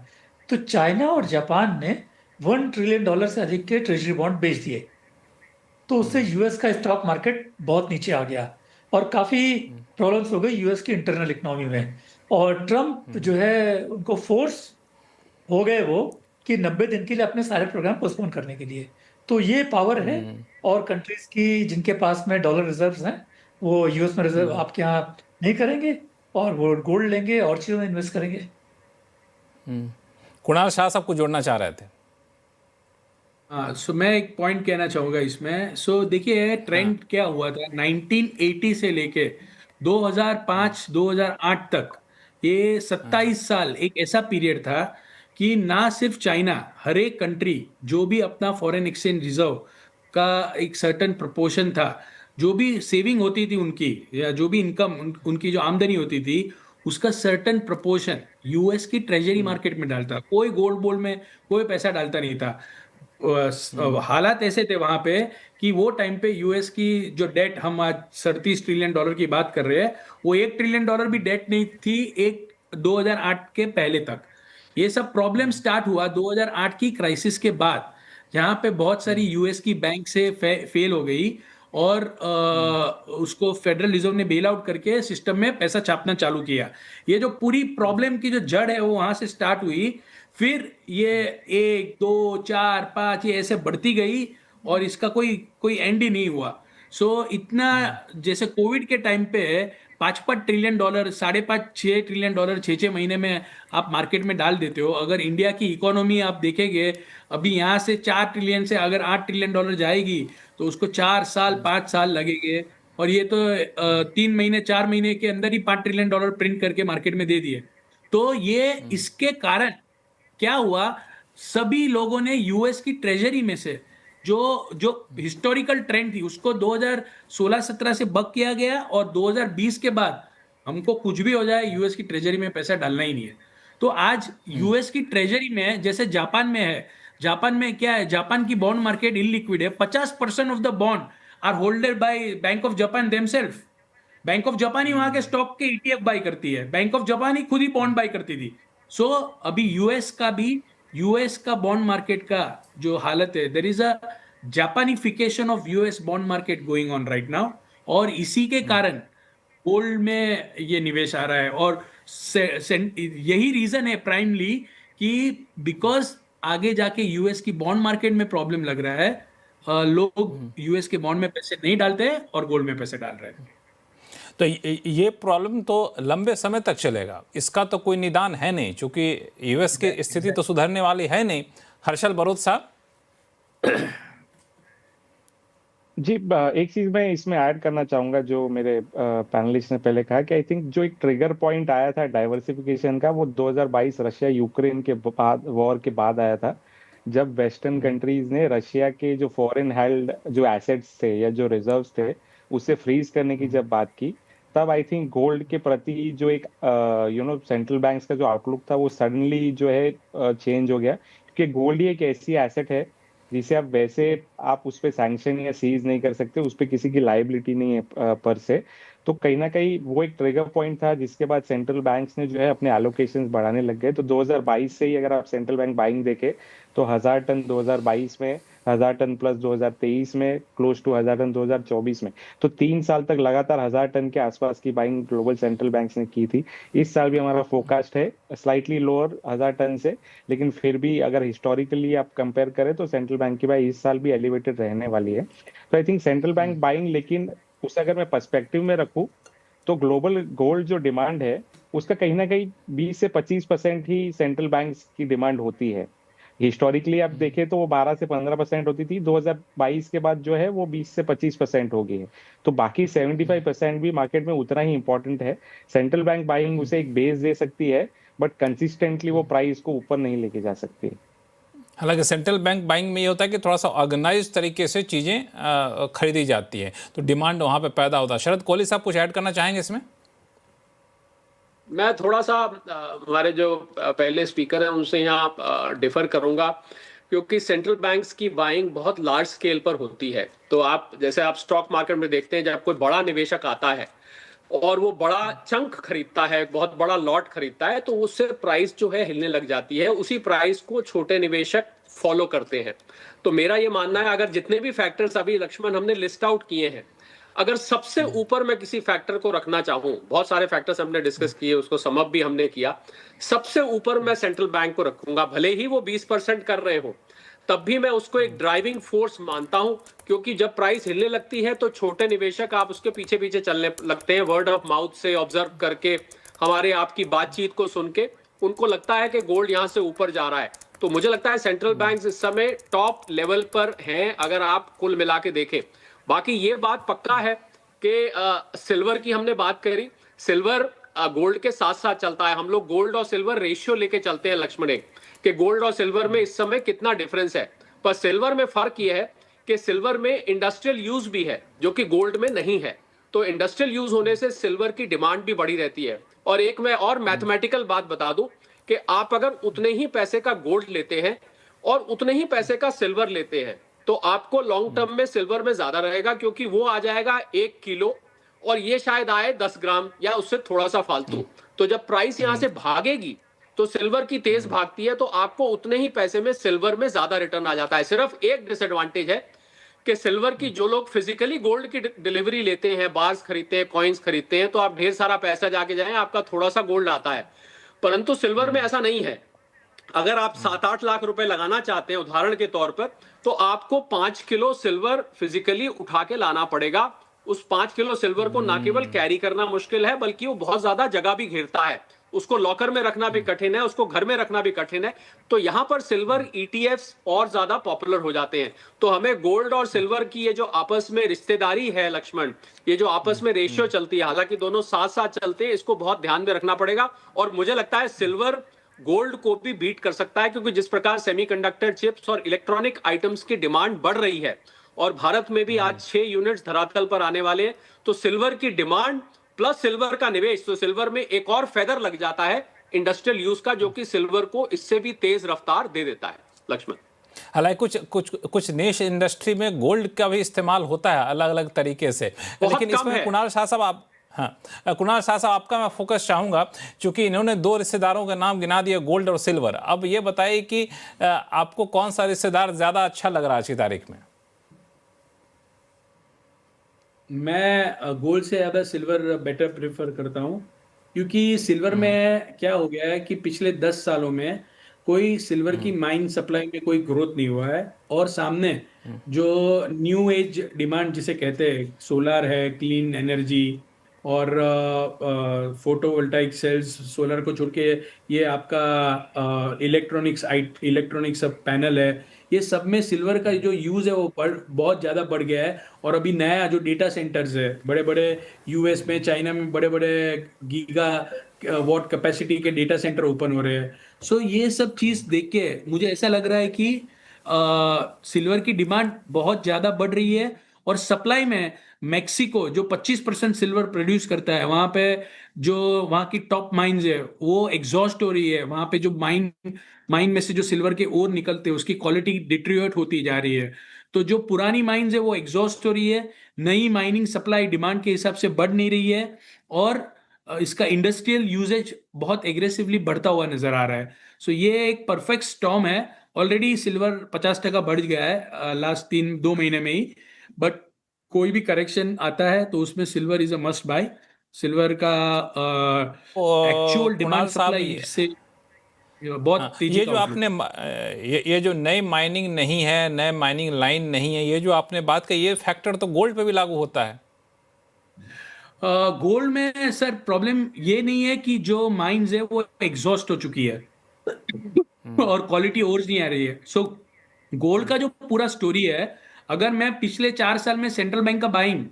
तो चाइना और जापान ने $1 ट्रिलियन से अधिक के ट्रेजरी बॉन्ड बेच दिए, तो उससे यूएस का स्टॉक मार्केट बहुत नीचे आ गया और काफी प्रॉब्लम्स हो गई यूएस की इंटरनल इकोनॉमी में। और ट्रम्प जो है उनको फोर्स हो गए वो कि 90 दिन के लिए अपने सारे प्रोग्राम पोस्टपोन करने के लिए। तो ये पावर है, और कंट्रीज की जिनके पास में डॉलर रिजर्व्स हैं वो यूएस में रिजर्व आपके यहाँ नहीं करेंगे, और वो गोल्ड लेंगे और चीजों में इन्वेस्ट करेंगे। कुणाल शाह साहब को जोड़ना चाह रहे थे। हाँ, सो मैं एक पॉइंट कहना चाहूंगा इसमें। सो देखिए ट्रेंड क्या हुआ था 1980 से लेके 2005-2008 तक, ये 27 साल एक ऐसा पीरियड था कि ना सिर्फ चाइना, हर एक कंट्री जो भी अपना फॉरेन एक्सचेंज रिजर्व का एक सर्टेन प्रोपोर्शन था, जो भी सेविंग होती थी उनकी, या जो भी इनकम उनकी जो आमदनी होती थी, उसका सर्टेन प्रोपोर्शन यूएस की ट्रेजरी मार्केट में डालता। कोई गोल्ड बोल्ड में कोई पैसा डालता नहीं था। हालात ऐसे थे वहां पे कि वो टाइम पे यूएस की जो डेट, हम आज $37 ट्रिलियन की बात कर रहे हैं, वो $1 ट्रिलियन भी डेट नहीं थी एक 2008 के पहले तक। ये सब प्रॉब्लम स्टार्ट हुआ 2008 की क्राइसिस के बाद, जहां पे बहुत सारी यूएस की बैंक से फेल हो गई, और उसको फेडरल रिजर्व ने बेल आउट करके सिस्टम में पैसा छापना चालू किया। ये जो पूरी प्रॉब्लम की जो जड़ है वो वहां से स्टार्ट हुई, फिर ये 1, 2, 4, 5 ये ऐसे बढ़ती गई, और इसका कोई एंड ही नहीं हुआ। सो इतना, जैसे कोविड के टाइम पे $5-5 ट्रिलियन, $5.5-6 ट्रिलियन 6-6 महीने में आप मार्केट में डाल देते हो। अगर इंडिया की इकोनॉमी आप देखेंगे, अभी यहाँ से 4 ट्रिलियन से अगर $8 ट्रिलियन जाएगी तो उसको 4 साल 5 साल लगेंगे, और ये तो 3 महीने 4 महीने के अंदर ही $5 ट्रिलियन प्रिंट करके मार्केट में दे दिए। तो ये इसके कारण क्या हुआ, सभी लोगों ने यूएस की ट्रेजरी में से जो हिस्टोरिकल ट्रेंड थी उसको 2016-17 से बक किया गया, और 2020 के बाद हमको कुछ भी हो जाए यूएस की ट्रेजरी में पैसा डालना ही नहीं है। तो आज यूएस की ट्रेजरी में, जैसे जापान में है, जापान में क्या है, जापान की बॉन्ड मार्केट इनलिक्विड है। 50% of the bond are holded by bank of Japan themselves. Bank of Japan ही वहां के स्टॉक के ईटीएफ बाई करती है, बैंक ऑफ जापान ही खुद ही बॉन्ड बाई करती थी। सो अभी यूएस का बॉन्ड मार्केट का जो हालत है, there is a Japanification of US bond market going on right now, और इसी के कारण गोल्ड में ये निवेश आ रहा है। और यही रीजन है प्राइमली कि बिकॉज आगे जाके यूएस की बॉन्ड मार्केट में प्रॉब्लम लग रहा है, लोग यूएस के बॉन्ड में पैसे नहीं डालते हैं और गोल्ड में पैसे डाल रहे हैं। तो ये प्रॉब्लम तो लंबे समय तक चलेगा, इसका तो कोई निदान है नहीं, क्योंकि यूएस की स्थिति तो सुधरने वाली है नहीं। हर्षल बरोद साहब। जी, एक चीज मैं इसमें ऐड करना चाहूंगा जो मेरे पैनलिस्ट ने पहले कहा कि आई थिंक जो एक ट्रिगर पॉइंट आया था डाइवर्सिफिकेशन का, वो 2022 रशिया यूक्रेन के बाद, वॉर के बाद आया था, जब वेस्टर्न कंट्रीज ने रशिया के जो फॉरेन हेल्ड जो एसेट्स थे या जो रिजर्व्स थे उसे फ्रीज करने की जब बात की, तब आई थिंक गोल्ड के प्रति जो एक सेंट्रल बैंक्स का जो आउटलुक था वो सडनली जो है चेंज हो गया, क्योंकि गोल्ड ही एक ऐसी एसेट है जिसे आप वैसे आप उस पर सैंक्शन या सीज नहीं कर सकते, उस पर किसी की लाइबिलिटी नहीं है पर से। तो कहीं ना कहीं वो एक ट्रिगर पॉइंट था, जिसके बाद सेंट्रल बैंक्स ने जो है अपने एलोकेशंस बढ़ाने लग गए। तो 2022 से ही अगर आप सेंट्रल बैंक बाइंग देखें तो 1000 टन 2022 में, 1000 टन प्लस 2023 में, क्लोज टू 1000 टन 2024 में। तो 3 साल तक लगातार 1000 टन के आसपास की बाइंग ग्लोबल सेंट्रल बैंक्स ने की थी। इस साल भी हमारा फोरकास्ट है स्लाइटली लोअर 1000 टन से, लेकिन फिर भी अगर हिस्टोरिकली आप कंपेयर करें तो सेंट्रल बैंक की बाइंग इस साल भी एलिवेटेड रहने वाली है। तो I think central bank buying, लेकिन उसे अगर मैं पर्सपेक्टिव में रखूं तो ग्लोबल गोल्ड जो डिमांड है उसका कहीं ना कहीं 20 से 25% ही सेंट्रल बैंक्स की डिमांड होती है। हिस्टोरिकली आप देखें तो वो 12 से 15% होती थी, 2022 के बाद जो है वो 20 से 25% हो गई है। तो बाकी 75% भी मार्केट में उतना ही इंपॉर्टेंट है। सेंट्रल बैंक बाइंग उसे एक बेस दे सकती है, बट कंसिस्टेंटली वो प्राइस को ऊपर नहीं लेके जा सकती। हालांकि सेंट्रल बैंक बाइंग में ये होता है कि थोड़ा सा ऑर्गेनाइज तरीके से चीज़ें खरीदी जाती है, तो डिमांड वहाँ पे पैदा होता है। शरद कोहली साहब कुछ ऐड करना चाहेंगे इसमें? मैं थोड़ा सा हमारे जो पहले स्पीकर हैं उनसे यहाँ डिफर करूंगा, क्योंकि सेंट्रल बैंक्स की बाइंग बहुत लार्ज स्केल पर होती है। तो आप जैसे आप स्टॉक मार्केट में देखते हैं, जब कोई बड़ा निवेशक आता है और वो बड़ा चंक खरीदता है, बहुत बड़ा लॉट खरीदता है, तो उससे प्राइस जो है हिलने लग जाती है। उसी प्राइस को छोटे निवेशक फॉलो करते हैं। तो मेरा ये मानना है, अगर जितने भी फैक्टर्स अभी लक्ष्मण हमने लिस्ट आउट किए हैं, अगर सबसे ऊपर मैं किसी फैक्टर को रखना चाहूं, बहुत सारे फैक्टर्स हमने डिस्कस किए, उसको सम अप भी हमने किया, सबसे ऊपर मैं सेंट्रल बैंक को रखूंगा। भले ही वो 20% कर रहे हो, तब भी मैं उसको एक ड्राइविंग फोर्स मानता हूं, क्योंकि जब प्राइस हिलने लगती है तो छोटे निवेशक आप उसके पीछे पीछे चलने लगते हैं। वर्ड ऑफ माउथ से ऑब्जर्व करके, हमारे आपकी बातचीत को सुन के उनको लगता है कि गोल्ड यहां से ऊपर जा रहा है। तो मुझे लगता है सेंट्रल बैंक्स इस समय टॉप लेवल पर हैं, अगर आप कुल मिला के देखें। बाकी ये बात पक्का है कि सिल्वर की हमने बात करी, सिल्वर गोल्ड के साथ साथ चलता है। हम लोग गोल्ड और सिल्वर रेशियो लेके चलते हैं लक्ष्मण, एक कि गोल्ड और सिल्वर में इस समय कितना डिफरेंस है। पर सिल्वर में फर्क यह है कि सिल्वर में इंडस्ट्रियल यूज भी है, जो कि गोल्ड में नहीं है। तो इंडस्ट्रियल यूज होने से सिल्वर की डिमांड भी बढ़ी रहती है। और एक मैं और मैथमेटिकल बात बता दूं कि आप अगर उतने ही पैसे का गोल्ड लेते हैं और उतने ही पैसे का सिल्वर लेते हैं, तो आपको लॉन्ग टर्म में सिल्वर में ज्यादा रहेगा, क्योंकि वो आ जाएगा 1 किलो और ये शायद आए 10 ग्राम या उससे थोड़ा सा फालतू। तो जब प्राइस यहां से भागेगी तो सिल्वर की तेज भागती है, तो आपको उतने ही पैसे में सिल्वर में ज्यादा रिटर्न आ जाता है। सिर्फ एक डिसएडवांटेज है कि सिल्वर की जो लोग फिजिकली गोल्ड की डिलीवरी लेते हैं, बार्स खरीदते हैं, कॉइन्स खरीदते हैं, तो आप ढेर सारा पैसा जाके जाएं, आपका थोड़ा सा गोल्ड आता है। परंतु सिल्वर में ऐसा नहीं है। अगर आप 7-8 लाख रुपए लगाना चाहते हैं उदाहरण के तौर पर, तो आपको 5 किलो सिल्वर फिजिकली उठा के लाना पड़ेगा। उस 5 किलो सिल्वर को ना केवल कैरी करना मुश्किल है, बल्कि वो बहुत ज्यादा जगह भी घेरता है। उसको लॉकर में रखना भी कठिन है, उसको घर में रखना भी कठिन है। तो यहां पर सिल्वर ईटीएफ्स और ज्यादा पॉपुलर हो जाते हैं। तो हमें गोल्ड और सिल्वर की ये जो आपस में रिश्तेदारी है लक्ष्मण, ये जो आपस में रेशियो चलती है, हालांकि दोनों साथ साथ चलते हैं, इसको बहुत ध्यान में रखना पड़ेगा। और मुझे लगता है सिल्वर गोल्ड को भी बीट कर सकता है, क्योंकि जिस प्रकार सेमीकंडक्टर चिप्स और इलेक्ट्रॉनिक आइटम्स की डिमांड बढ़ रही है और भारत में भी आज 6 यूनिट्स धरातल पर आने वाले हैं, तो सिल्वर की डिमांड प्लस सिल्वर का निवेश, तो सिल्वर में एक और फेदर लग जाता है इंडस्ट्रियल यूज का, जो कि सिल्वर को इससे भी तेज रफ्तार दे देता है लक्ष्मण। हालांकि कुछ निश इंडस्ट्री में गोल्ड का भी इस्तेमाल होता है अलग अलग तरीके से, लेकिन इसमें कुणाल शाह साहब आप, हाँ कुणाल शाह साहब आपका मैं फोकस चाहूँगा, क्योंकि इन्होंने 2 रिश्तेदारों का नाम गिना दिया, गोल्ड और सिल्वर। अब ये बताइए कि आपको कौन सा रिश्तेदार ज़्यादा अच्छा लग रहा है आज की तारीख में? मैं गोल्ड से ज़्यादा सिल्वर बेटर प्रेफर करता हूँ, क्योंकि सिल्वर में क्या हो गया है कि पिछले 10 सालों में कोई सिल्वर की माइन सप्लाई में कोई ग्रोथ नहीं हुआ है। और सामने जो न्यू एज डिमांड जिसे कहते हैं, सोलर है, क्लीन एनर्जी और फोटोवोल्टाइक सेल्स, सोलर को छोड़ के ये आपका इलेक्ट्रॉनिक्स सब पैनल है, ये सब में सिल्वर का जो यूज़ है वो बहुत ज़्यादा बढ़ गया है। और अभी नया जो डेटा सेंटर्स है बड़े बड़े यूएस में, चाइना में बड़े बड़े गीगा वॉट कैपेसिटी के डेटा सेंटर ओपन हो रहे हैं। सो ये सब चीज़ देख के मुझे ऐसा लग रहा है कि सिल्वर की डिमांड बहुत ज़्यादा बढ़ रही है। और सप्लाई में मेक्सिको जो 25% सिल्वर प्रोड्यूस करता है, वहाँ पे जो वहाँ की टॉप माइंस है वो एग्जॉस्ट हो रही है। वहाँ पे जो माइन माइन में से जो सिल्वर के ओर निकलते हैं उसकी क्वालिटी डिट्रियोट होती जा रही है। तो जो पुरानी माइंस है वो एग्जॉस्ट हो रही है, नई माइनिंग सप्लाई डिमांड के हिसाब से बढ़ नहीं रही है, और इसका इंडस्ट्रियल यूजेज बहुत एग्रेसिवली बढ़ता हुआ नजर आ रहा है। सो ये एक परफेक्ट स्टॉर्म है। ऑलरेडी सिल्वर 50% बढ़ गया है लास्ट 2 महीने में ही, बट कोई भी करेक्शन आता है तो उसमें silver is a must buy. Silver का एक्चुअल डिमांड कुणाल साहब, सप्लाई से बहुत तेजी ये का जो outlook। आपने ये जो नई माइनिंग नहीं है, नए माइनिंग लाइन नहीं है, ये जो आपने बात कही, ये फैक्टर तो गोल्ड पे भी लागू होता है। गोल्ड में सर प्रॉब्लम ये नहीं है कि जो माइंस है वो एग्जॉस्ट हो चुकी है और क्वालिटी ओर्स नहीं आ रही है। सो गोल्ड का जो पूरा स्टोरी है, अगर मैं पिछले 4 साल में सेंट्रल बैंक का बाइंग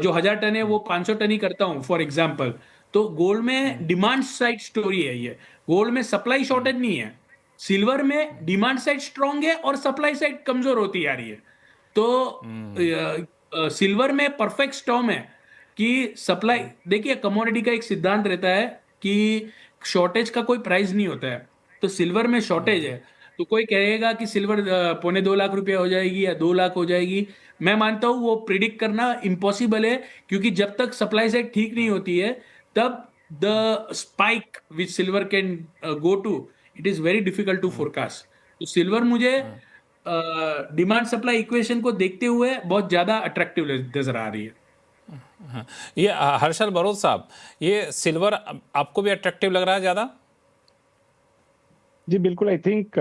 जो 1000 टन है वो 500 टन ही करता हूं फॉर एग्जांपल, तो गोल्ड में डिमांड साइड स्टोरी है ये। गोल्ड में सप्लाई शॉर्टेज नहीं है। सिल्वर में डिमांड साइड स्ट्रांग है और सप्लाई साइड कमजोर होती आ रही है। तो सिल्वर में परफेक्ट स्टॉर्म है कि सप्लाई, देखिए कमोडिटी का एक सिद्धांत रहता है कि शॉर्टेज का कोई प्राइस नहीं होता है। तो सिल्वर में शॉर्टेज है, तो कोई कहेगा कि सिल्वर 2.25 लाख रुपया हो जाएगी या 2 लाख हो जाएगी। मैं मानता हूं वो प्रिडिक्ट करना इम्पॉसिबल है, क्योंकि जब तक सप्लाई साइड ठीक नहीं होती है तब the spike which silver can go to, it is very difficult to forecast. तो सिल्वर मुझे डिमांड सप्लाई इक्वेशन को देखते हुए बहुत ज्यादा अट्रैक्टिव नजर आ रही है। ये हर्षल बरोद साहब, ये सिल्वर आपको भी अट्रैक्टिव लग रहा है ज़्यादा? जी बिल्कुल, आई थिंक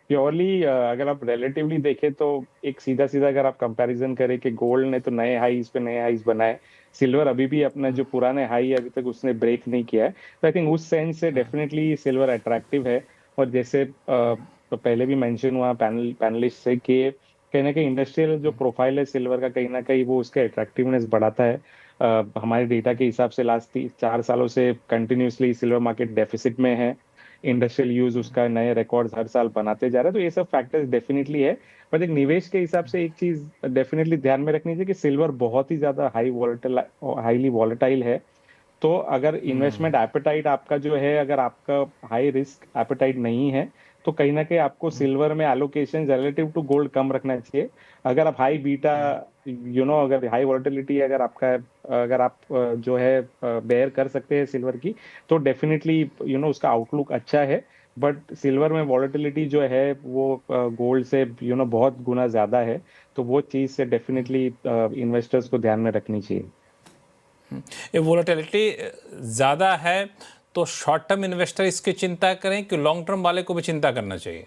प्योरली अगर आप रिलेटिवली देखें तो एक सीधा सीधा अगर आप कंपैरिजन करें कि गोल्ड ने तो नए हाईज पे नए हाईज बनाए, सिल्वर अभी भी अपना जो पुराने हाई अभी तक उसने ब्रेक नहीं किया है। तो आई थिंक उस सेंस से डेफिनेटली सिल्वर अट्रैक्टिव है। और जैसे तो पहले भी मेंशन हुआ पैनलिस्ट से कि कहीं ना कहीं इंडस्ट्रियल जो प्रोफाइल है सिल्वर का, कहीं ना कहीं वो उसका अट्रैक्टिवनेस बढ़ाता है। हमारे डेटा के हिसाब से लास्ट 4 सालों से कंटिन्यूसली सिल्वर मार्केट डेफिसिट में है। इंडस्ट्रियल यूज उसका नए रिकॉर्ड्स हर साल बनाते जा रहा है। तो ये सब फैक्टर्स डेफिनेटली है। पर एक निवेश के हिसाब से एक चीज डेफिनेटली ध्यान में रखनी चाहिए कि सिल्वर बहुत ही ज्यादा हाईली वॉलेटाइल है। तो अगर इन्वेस्टमेंट एपेटाइट आपका जो है, अगर आपका हाई रिस्क एपेटाइट नहीं है, तो कहीं ना कहीं आपको सिल्वर में एलोकेशन रिलेटिव टू गोल्ड कम रखना चाहिए। अगर आप हाई बीटा अगर हाई वॉलेटिलिटी अगर आपका, अगर आप जो है बेयर कर सकते हैं सिल्वर की, तो डेफिनेटली उसका आउटलुक अच्छा है। बट सिल्वर में वॉलेटिलिटी जो है वो गोल्ड से बहुत गुना ज्यादा है। तो वो चीज से डेफिनेटली इन्वेस्टर्स को ध्यान में रखनी चाहिए। ये वोलेटिलिटी ज़्यादा है तो शॉर्ट टर्म इन्वेस्टर इसकी चिंता करें कि लॉन्ग टर्म वाले को भी चिंता करना चाहिए?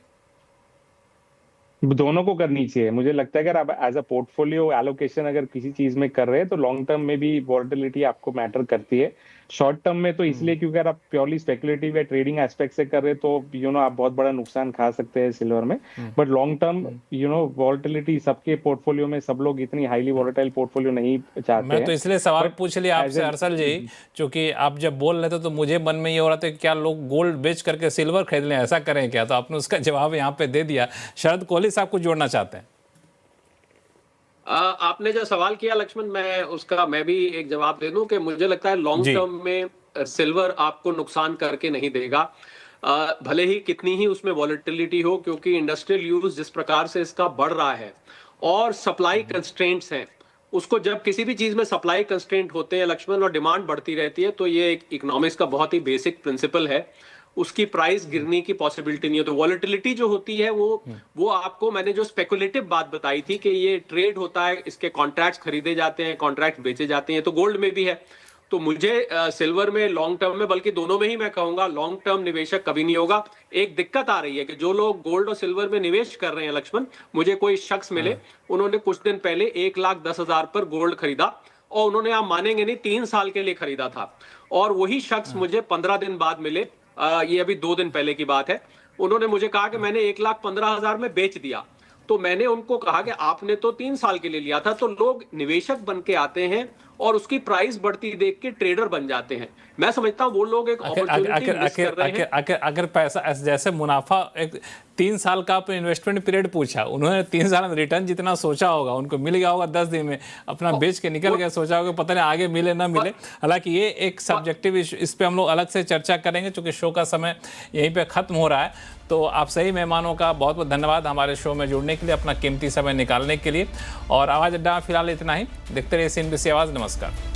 दोनों को करनी चाहिए। मुझे लगता है अगर आप एज अ पोर्टफोलियो एलोकेशन अगर किसी चीज में कर रहे हैं तो लॉन्ग टर्म में भी वॉलेटिलिटी आपको मैटर करती है। शॉर्ट टर्म में तो इसलिए क्योंकि अगर आप प्योरली स्पेकुलेटिव या ट्रेडिंग एस्पेक्ट से कर रहे हैं तो आप बहुत बड़ा नुकसान खा सकते हैं सिल्वर में। बट लॉन्ग टर्म वॉलेटिलिटी सबके पोर्टफोलियो में, सब लोग इतनी हाईली वॉलेटाइल पोर्टफोलियो नहीं चाहते मैं तो हैं। इसलिए सवाल पूछ लिया आपसे हर्षल जी, क्योंकि आप जब बोल रहे थे तो मुझे मन में ये हो रहा था कि क्या लोग गोल्ड बेच करके सिल्वर खरीद लें, ऐसा करें क्या? तो आपने उसका जवाब यहाँ पे दे दिया। शरद कोहली साहब कुछ जोड़ना चाहते हैं? आपने जो सवाल किया लक्ष्मण, मैं भी एक जवाब दे दूं कि मुझे लगता है लॉन्ग टर्म में सिल्वर आपको नुकसान करके नहीं देगा, भले ही कितनी ही उसमें वॉलेटिलिटी हो, क्योंकि इंडस्ट्रियल यूज जिस प्रकार से इसका बढ़ रहा है और सप्लाई कंस्ट्रेंट्स हैं, उसको जब किसी भी चीज में सप्लाई कंस्ट्रेंट होते हैं लक्ष्मण और डिमांड बढ़ती रहती है, तो ये एक इकोनॉमिक्स का बहुत ही बेसिक प्रिंसिपल है, उसकी प्राइस गिरने की पॉसिबिलिटी नहीं है। तो वॉलेटिलिटी जो होती है वो आपको, मैंने जो स्पेकुलेटिव बात बताई थी कि ये ट्रेड होता है, इसके कॉन्ट्रैक्ट्स खरीदे जाते हैं, कॉन्ट्रैक्ट बेचे जाते हैं, तो गोल्ड में भी है। तो मुझे सिल्वर में लॉन्ग टर्म में, बल्कि दोनों में ही मैं कहूंगा, लॉन्ग टर्म निवेशक कभी नहीं होगा। एक दिक्कत आ रही है कि जो लोग गोल्ड और सिल्वर में निवेश कर रहे हैं लक्ष्मण, मुझे कोई शख्स मिले, उन्होंने कुछ दिन पहले 1,10,000 पर गोल्ड खरीदा और उन्होंने, आप मानेंगे नहीं, 3 साल के लिए खरीदा था। और वही शख्स मुझे 15 दिन बाद मिले, ये अभी 2 दिन पहले की बात है, उन्होंने मुझे कहा कि मैंने 1,15,000 में बेच दिया। तो मैंने उनको कहा कि आपने तो 3 साल के लिए लिया था। तो लोग निवेशक बन के आते हैं और उसकी प्राइस बढ़ती देख के ट्रेडर बन जाते हैं। मैं समझता हूँ वो लोग एक अपॉर्चुनिटी मिस कर रहे हैं। अगर पैसा जैसे मुनाफा, एक 3 साल का आपने इन्वेस्टमेंट पीरियड पूछा, उन्होंने 3 साल में रिटर्न जितना सोचा होगा, उनको मिल गया होगा 10 दिन में, अपना बेच के निकल गया, सोचा होगा पता नहीं आगे मिले ना मिले। हालांकि ये एक सब्जेक्टिव, इस पे हम लोग अलग से चर्चा करेंगे क्योंकि शो का समय यहीं पे खत्म हो रहा है। तो आप सही मेहमानों का बहुत बहुत धन्यवाद हमारे शो में जुड़ने के लिए, अपना कीमती समय निकालने के लिए। और आवाज़ अड्डा फिलहाल इतना ही। देखते रहिए CNBC आवाज़। नमस्कार।